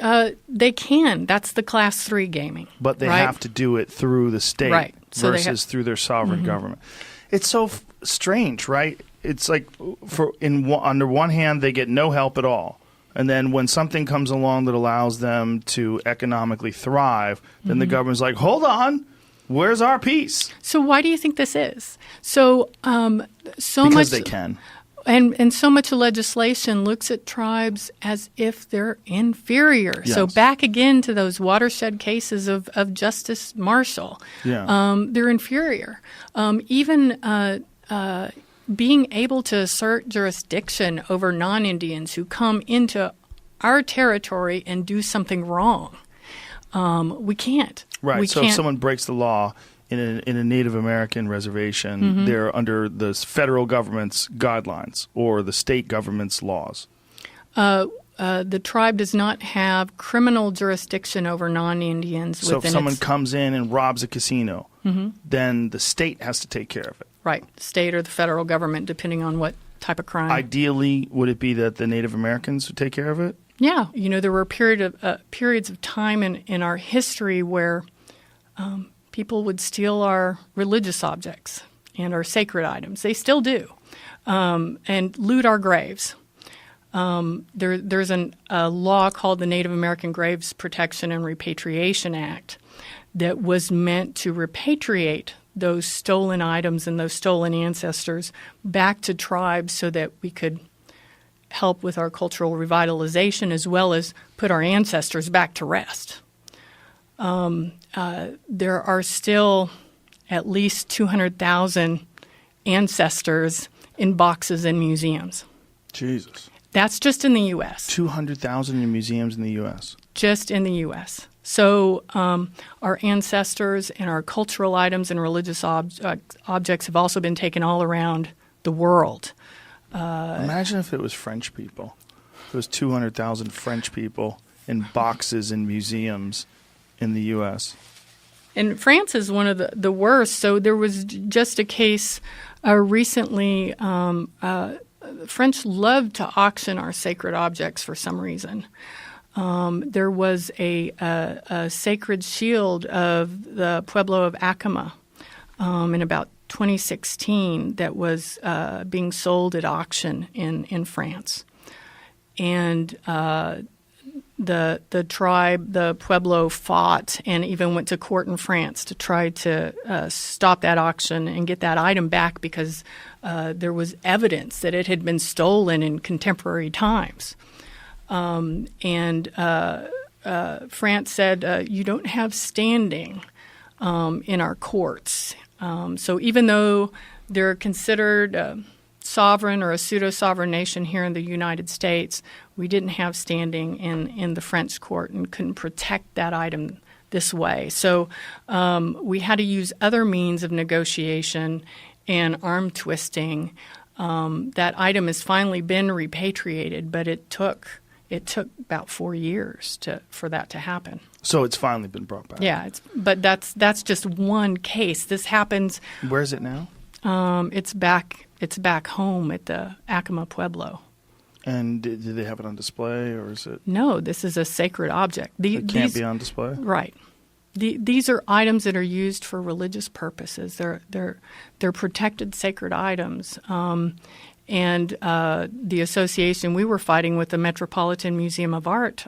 Speaker 8: They can. That's the Class 3 gaming.
Speaker 2: But they have to do it through the state versus through their sovereign government. It's so strange, right? It's like under one hand, they get no help at all. And then when something comes along that allows them to economically thrive, then the government's like, hold on. Where's our piece?
Speaker 8: So why do you think this is? So
Speaker 2: because they can.
Speaker 8: And so much legislation looks at tribes as if they're inferior.
Speaker 2: Yes.
Speaker 8: So back again to those watershed cases of Justice Marshall.
Speaker 2: Yeah.
Speaker 8: They're inferior. Even being able to assert jurisdiction over non-Indians who come into our territory and do something wrong. We can't.
Speaker 2: Right.
Speaker 8: We
Speaker 2: so
Speaker 8: can't.
Speaker 2: If someone breaks the law in a Native American reservation, they're under the federal government's guidelines or the state government's laws.
Speaker 8: The tribe does not have criminal jurisdiction over non-Indians.
Speaker 2: So if someone comes in and robs a casino, then the state has to take care of it.
Speaker 8: Right. State or the federal government, depending on what type of crime.
Speaker 2: Ideally, would it be that the Native Americans would take care of it?
Speaker 8: Yeah, there were periods of time in our history where people would steal our religious objects and our sacred items. They still do, and loot our graves. There's a law called the Native American Graves Protection and Repatriation Act that was meant to repatriate those stolen items and those stolen ancestors back to tribes so that we could help with our cultural revitalization as well as put our ancestors back to rest. There are still at least 200,000 ancestors in boxes in museums.
Speaker 2: Jesus.
Speaker 8: That's just in the U.S.
Speaker 2: 200,000 in museums in the U.S.
Speaker 8: Just in the U.S. So our ancestors and our cultural items and religious objects have also been taken all around the world.
Speaker 2: Imagine if it was French people. If it was 200,000 French people in boxes in museums in the U.S.
Speaker 8: And France is one of the worst. So there was just a case recently. French love to auction our sacred objects for some reason. There was a sacred shield of the Pueblo of Acoma in about 2016 that was being sold at auction in France. And the tribe, the Pueblo, fought and even went to court in France to try to stop that auction and get that item back because there was evidence that it had been stolen in contemporary times. And France said, you don't have standing in our courts. So even though they're considered a sovereign or a pseudo-sovereign nation here in the United States, we didn't have standing in the French court and couldn't protect that item this way. So we had to use other means of negotiation and arm twisting. That item has finally been repatriated, but it took about 4 years for that to happen.
Speaker 2: So it's finally been brought back.
Speaker 8: Yeah, but that's just one case. This happens.
Speaker 2: Where is it now?
Speaker 8: It's back home at the Acoma Pueblo.
Speaker 2: And do they have it on display, or is it?
Speaker 8: No, this is a sacred object.
Speaker 2: It can't be on display.
Speaker 8: Right. These are items that are used for religious purposes. They're protected sacred items, the association, we were fighting with the Metropolitan Museum of Art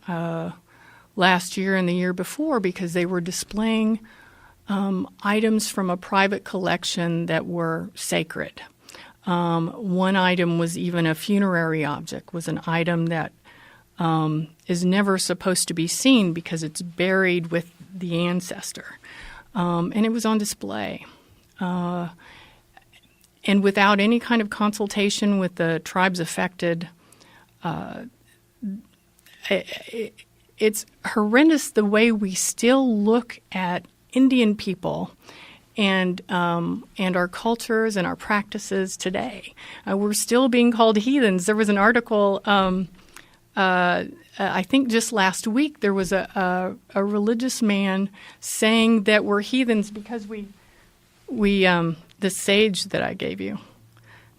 Speaker 8: last year and the year before because they were displaying items from a private collection that were sacred. One item was even a funerary object, was an item that is never supposed to be seen because it's buried with the ancestor. And it was on display. And without any kind of consultation with the tribes affected, it's horrendous the way we still look at Indian people and our cultures and our practices today. We're still being called heathens. There was an article, I think just last week, there was a religious man saying that we're heathens because we the sage that I gave you,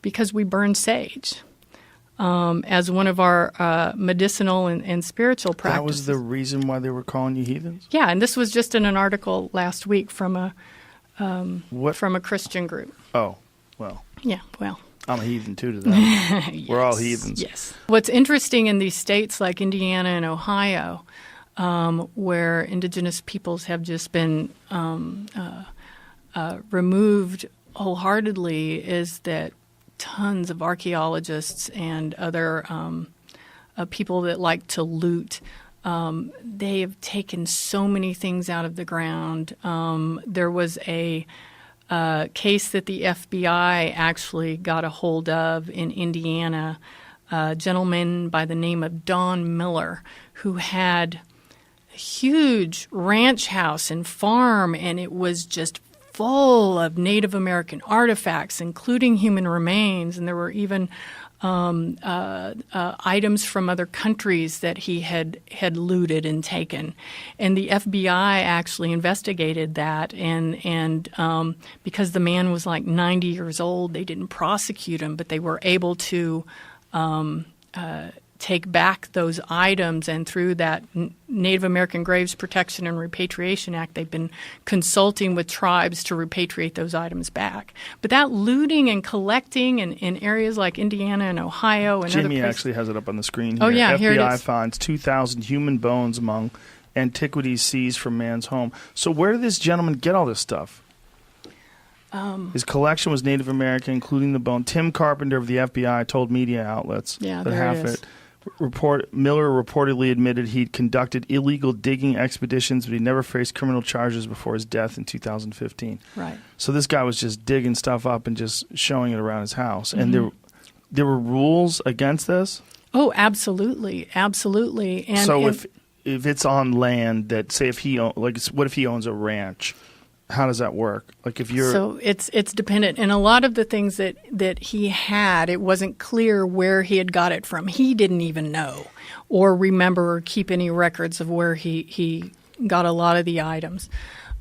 Speaker 8: because we burn sage as one of our medicinal and spiritual practices.
Speaker 2: That was the reason why they were calling you heathens?
Speaker 8: Yeah, and this was just in an article last week from a Christian group.
Speaker 2: Oh, well.
Speaker 8: Yeah, well.
Speaker 2: I'm a heathen too to them.
Speaker 8: Yes,
Speaker 2: we're all heathens.
Speaker 8: Yes. What's interesting in these states like Indiana and Ohio, where indigenous peoples have just been removed wholeheartedly, is that tons of archaeologists and other people that like to loot, they have taken so many things out of the ground. There was a case that the FBI actually got a hold of in Indiana, a gentleman by the name of Don Miller, who had a huge ranch house and farm, and it was just full of Native American artifacts, including human remains, and there were even items from other countries that he had looted and taken. And the FBI actually investigated that, and because the man was like 90 years old, they didn't prosecute him, but they were able to take back those items, and through that Native American Graves Protection and Repatriation Act, they've been consulting with tribes to repatriate those items back. But that looting and collecting in areas like Indiana and Ohio and
Speaker 2: Jimmy
Speaker 8: other places,
Speaker 2: actually has it up on the screen here.
Speaker 8: Oh, yeah,
Speaker 2: FBI
Speaker 8: here it is.
Speaker 2: finds 2,000 human bones among antiquities seized from man's home. So where did this gentleman get all this stuff? His collection was Native American, including the bone. Tim Carpenter of the FBI told media outlets that half it. Miller reportedly admitted he'd conducted illegal digging expeditions, but he never faced criminal charges before his death in 2015.
Speaker 8: Right.
Speaker 2: So this guy was just digging stuff up and just showing it around his house. Mm-hmm. And there were rules against this?
Speaker 8: Oh, absolutely. Absolutely. And
Speaker 2: so if it's on land that, say, what if he owns a ranch? How does that work? Like if you're
Speaker 8: So it's dependent. And a lot of the things that he had, it wasn't clear where he had got it from. He didn't even know or remember or keep any records of where he got a lot of the items.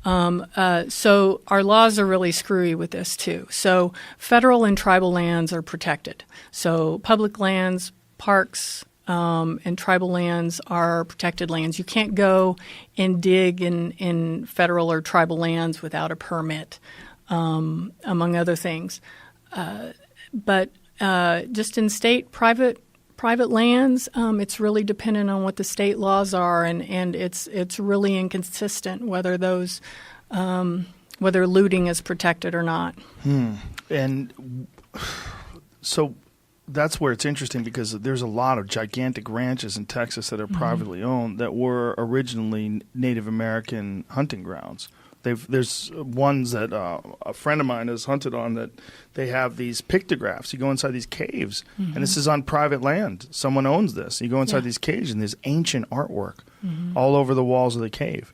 Speaker 8: So our laws are really screwy with this too. So federal and tribal lands are protected. So public lands, parks, and tribal lands are protected lands. You can't go and dig in federal or tribal lands without a permit, among other things. But just in state private lands, it's really dependent on what the state laws are, and it's really inconsistent whether those whether looting is protected or not.
Speaker 2: And so that's where it's interesting, because there's a lot of gigantic ranches in Texas that are privately owned that were originally Native American hunting grounds. There's ones that a friend of mine has hunted on that they have these pictographs. You go inside these caves, and this is on private land. Someone owns this. You go inside these caves, and there's ancient artwork all over the walls of the cave.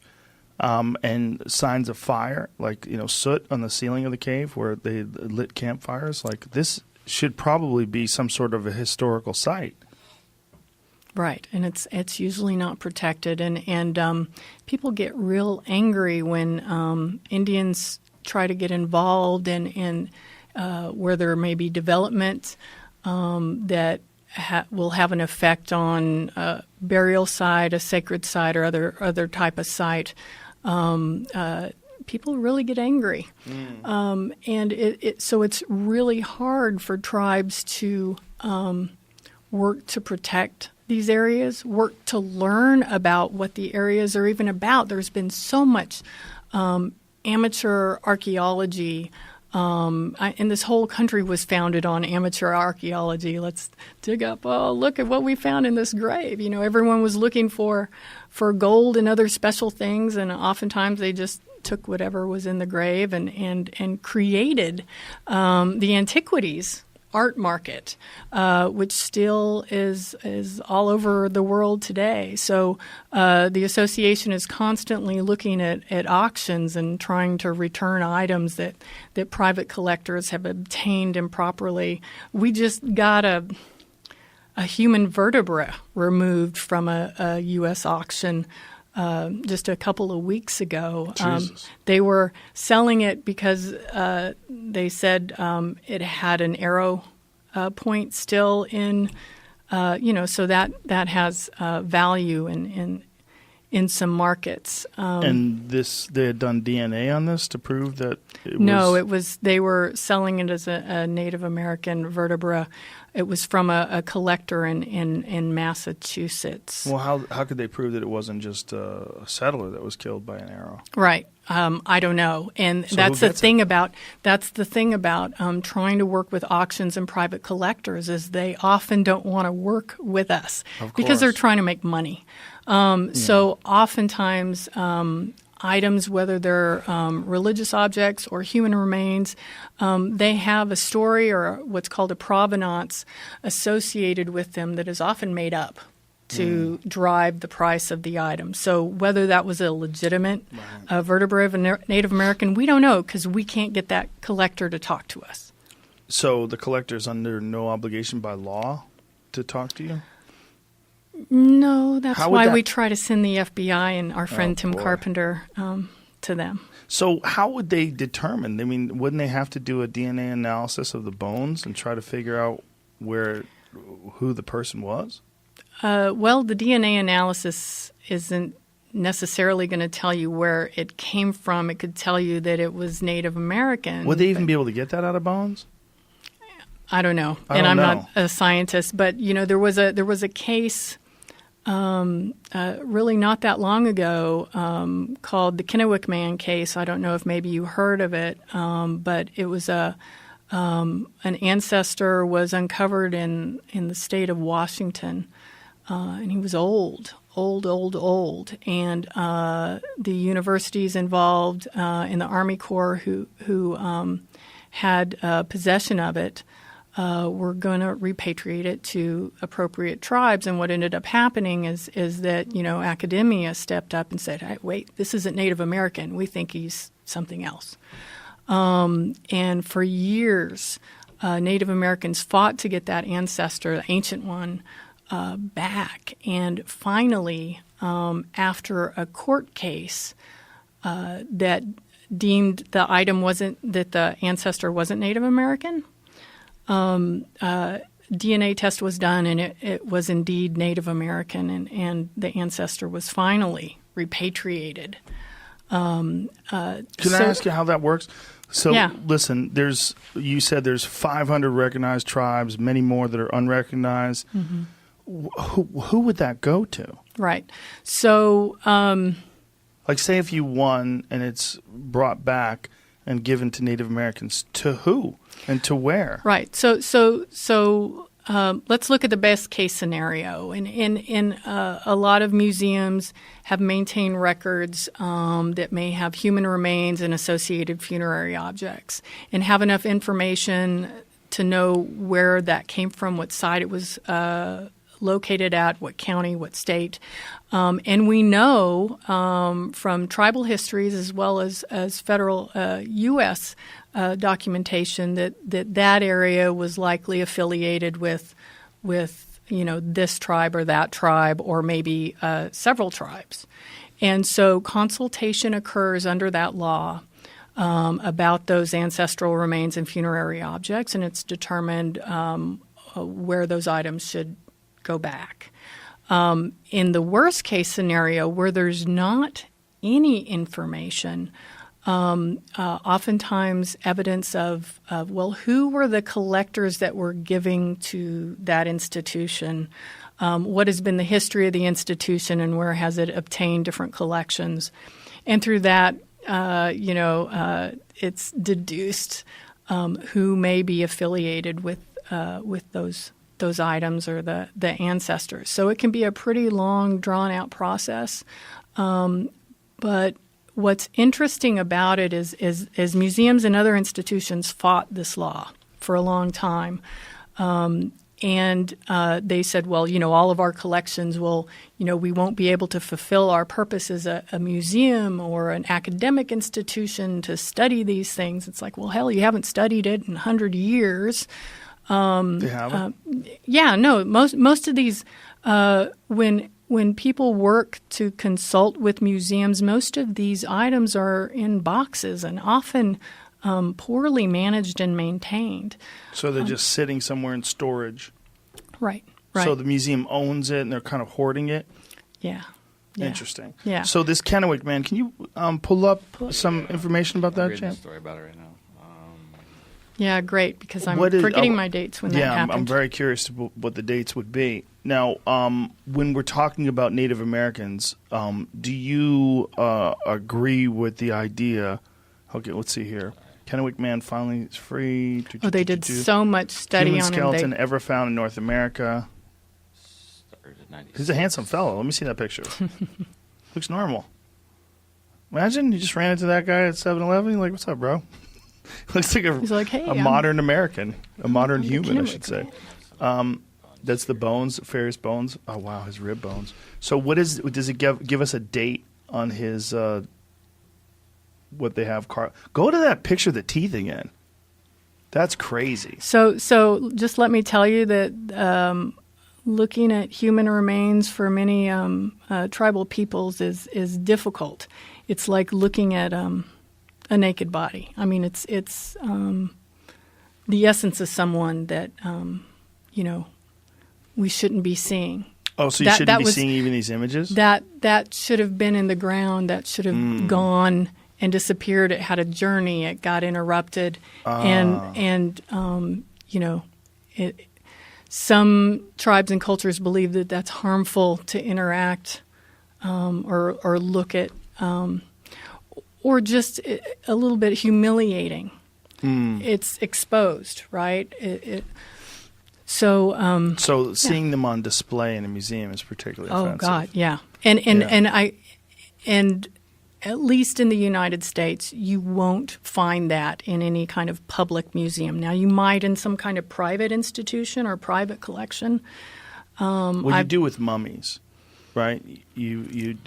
Speaker 2: And signs of fire, like soot on the ceiling of the cave where they lit campfires. Like this should probably be some sort of a historical site.
Speaker 8: Right, and it's usually not protected, and people get real angry when Indians try to get involved in where there may be development that will have an effect on a burial site, a sacred site, or other type of site. people really get angry. And so it's really hard for tribes to work to protect these areas, work to learn about what the areas are even about. There's been so much amateur archaeology, and this whole country was founded on amateur archaeology. Let's dig up, look at what we found in this grave. Everyone was looking for gold and other special things, and oftentimes they just took whatever was in the grave and created the antiquities art market, which still is all over the world today. So the association is constantly looking at auctions and trying to return items that private collectors have obtained improperly. We just got a human vertebra removed from a U.S. auction just a couple of weeks ago. They were selling it because they said it had an arrow point still in, so that has value in some markets.
Speaker 2: And they had done DNA on this to prove that
Speaker 8: they were selling it as a Native American vertebra. It was from a collector in Massachusetts.
Speaker 2: Well, how could they prove that it wasn't just a settler that was killed by an arrow?
Speaker 8: Right. I don't know. And
Speaker 2: so
Speaker 8: that's the thing about trying to work with auctions and private collectors is they often don't want to work with us because they're trying to make money. So oftentimes items, whether they're religious objects or human remains, they have a story or what's called a provenance associated with them that is often made up to drive the price of the item. So whether that was a legitimate vertebra of a Native American, we don't know because we can't get that collector to talk to us.
Speaker 2: So the collector's under no obligation by law to talk to you?
Speaker 8: No, that's why we try to send the FBI and our friend Tim Carpenter to them.
Speaker 2: So how would they determine? I mean, wouldn't they have to do a DNA analysis of the bones and try to figure out who the person was?
Speaker 8: Well, the DNA analysis isn't necessarily going to tell you where it came from. It could tell you that it was Native American.
Speaker 2: Would they even be able to get that out of bones?
Speaker 8: I don't know, I'm not a scientist. But there was a case really not that long ago called the Kennewick Man case. I don't know if maybe you heard of it, but it was an ancestor was uncovered in the state of Washington, and he was old, and the universities involved in the Army Corps who had possession of it. We're going to repatriate it to appropriate tribes. And what ended up happening is that, academia stepped up and said, hey, wait, this isn't Native American. We think he's something else. And for years, Native Americans fought to get that ancestor, the ancient one, back. And finally, after a court case that deemed the ancestor wasn't Native American, DNA test was done, and it was indeed Native American, and the ancestor was finally repatriated.
Speaker 2: Can I ask you how that works? So, listen, you said there's 500 recognized tribes, many more that are unrecognized. Mm-hmm. Who would that go to?
Speaker 8: Right. So,
Speaker 2: like, say if you won and it's brought back and given to Native Americans, to who and to where?
Speaker 8: Right. So let's look at the best case scenario. In a lot of museums have maintained records that may have human remains and associated funerary objects, and have enough information to know where that came from, what site it was located at, what county, what state. And we know from tribal histories as well as federal U.S. Documentation that area was likely affiliated with this tribe or that tribe, or maybe several tribes. And so consultation occurs under that law about those ancestral remains and funerary objects, and it's determined where those items should go back. In the worst case scenario, where there's not any information oftentimes evidence of, well, who were the collectors that were giving to that institution? What has been the history of the institution, and where has it obtained different collections? And through that, it's deduced who may be affiliated with those items or the ancestors. So it can be a pretty long, drawn-out process. But what's interesting about it is museums and other institutions fought this law for a long time. And they said, well, all of our collections will, we won't be able to fulfill our purpose as a museum or an academic institution to study these things. It's like, well, hell, you haven't studied it in 100 years.
Speaker 2: They haven't?
Speaker 8: Yeah, no. Most of these, when people work to consult with museums, most of these items are in boxes and often poorly managed and maintained.
Speaker 2: So they're just sitting somewhere in storage.
Speaker 8: Right.
Speaker 2: So the museum owns it and they're kind of hoarding it?
Speaker 8: Yeah.
Speaker 2: Interesting.
Speaker 8: Yeah.
Speaker 2: So this Kennewick man, can you pull up some information about that,
Speaker 9: I'm reading
Speaker 2: Jim?
Speaker 9: a story about it right now.
Speaker 8: Yeah, great, because I'm forgetting my dates when that happened.
Speaker 2: I'm very curious to what the dates would be. Now, when we're talking about Native Americans, do you agree with the idea? Okay, let's see here. Kennewick man finally is free.
Speaker 8: Oh, they did so much study
Speaker 2: Human
Speaker 8: on him.
Speaker 2: skeleton ever found in North America. He's a handsome fellow. Let me see that picture. Looks normal. Imagine you just ran into that guy at 7-Eleven. You're like, what's up, bro? Looks like
Speaker 8: He's like, hey,
Speaker 2: a modern American, a modern
Speaker 8: I'm
Speaker 2: human, I should say. That's the bones, Ferris bones. Oh, wow, his rib bones. So does it give us a date on his, what they have? Go to that picture of the teeth again. That's crazy.
Speaker 8: So just let me tell you that looking at human remains for many tribal peoples is difficult. It's like looking at a naked body. I mean, it's the essence of someone that we shouldn't be seeing.
Speaker 2: Oh, so you shouldn't be seeing even these images?
Speaker 8: That should have been in the ground. That should have gone and disappeared. It had a journey. It got interrupted, and some tribes and cultures believe that that's harmful to interact or look at. Or just a little bit humiliating. It's exposed, right? So
Speaker 2: seeing them on display in a museum is particularly offensive.
Speaker 8: Oh God, yeah. And at least in the United States, you won't find that in any kind of public museum. Now, you might in some kind of private institution or private collection.
Speaker 2: You do with mummies. Right,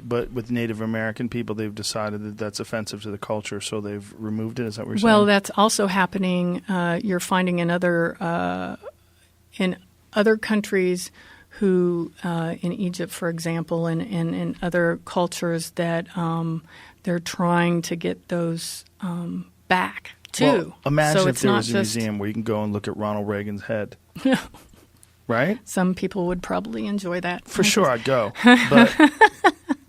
Speaker 2: but with Native American people, they've decided that that's offensive to the culture, so they've removed it. Is that what you're saying?
Speaker 8: Well, that's also happening. You're finding in other countries, who in Egypt, for example, and in other cultures, that they're trying to get those back too.
Speaker 2: Well, imagine
Speaker 8: so
Speaker 2: if there was a museum where you can go and look at Ronald Reagan's head. Right?
Speaker 8: Some people would probably enjoy that.
Speaker 2: For sure, I'd go.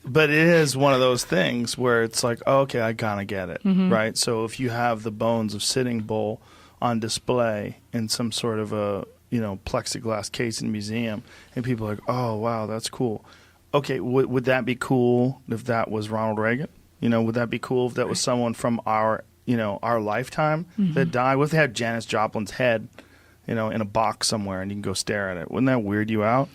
Speaker 2: But it is one of those things where it's like, oh, okay, I kind of get it, right? So if you have the bones of Sitting Bull on display in some sort of a plexiglass case in a museum, and people are like, oh, wow, that's cool. Okay, would that be cool if that was Ronald Reagan? Would that be cool if that was someone from our lifetime that died? What if they had Janis Joplin's head? In a box somewhere, and you can go stare at it. Wouldn't that weird you out?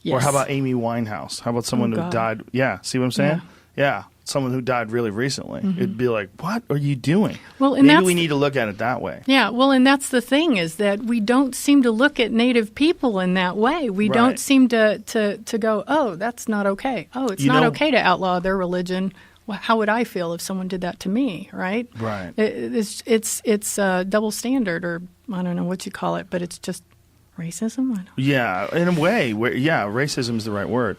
Speaker 8: Yes.
Speaker 2: Or how about Amy Winehouse? How about someone who died? Yeah, see what I'm saying? Yeah, someone who died really recently. It'd be like, what are you doing?
Speaker 8: Well, and
Speaker 2: maybe we need to look at it that way.
Speaker 8: Yeah, well, and that's the thing, is that we don't seem to look at Native people in that way. We don't seem to go, oh, that's not okay. Oh, it's not okay to outlaw their religion. Well, how would I feel if someone did that to me, right?
Speaker 2: Right.
Speaker 8: It's a double standard, or I don't know what you call it, but it's just racism.
Speaker 2: Yeah, in a way, racism is the right word.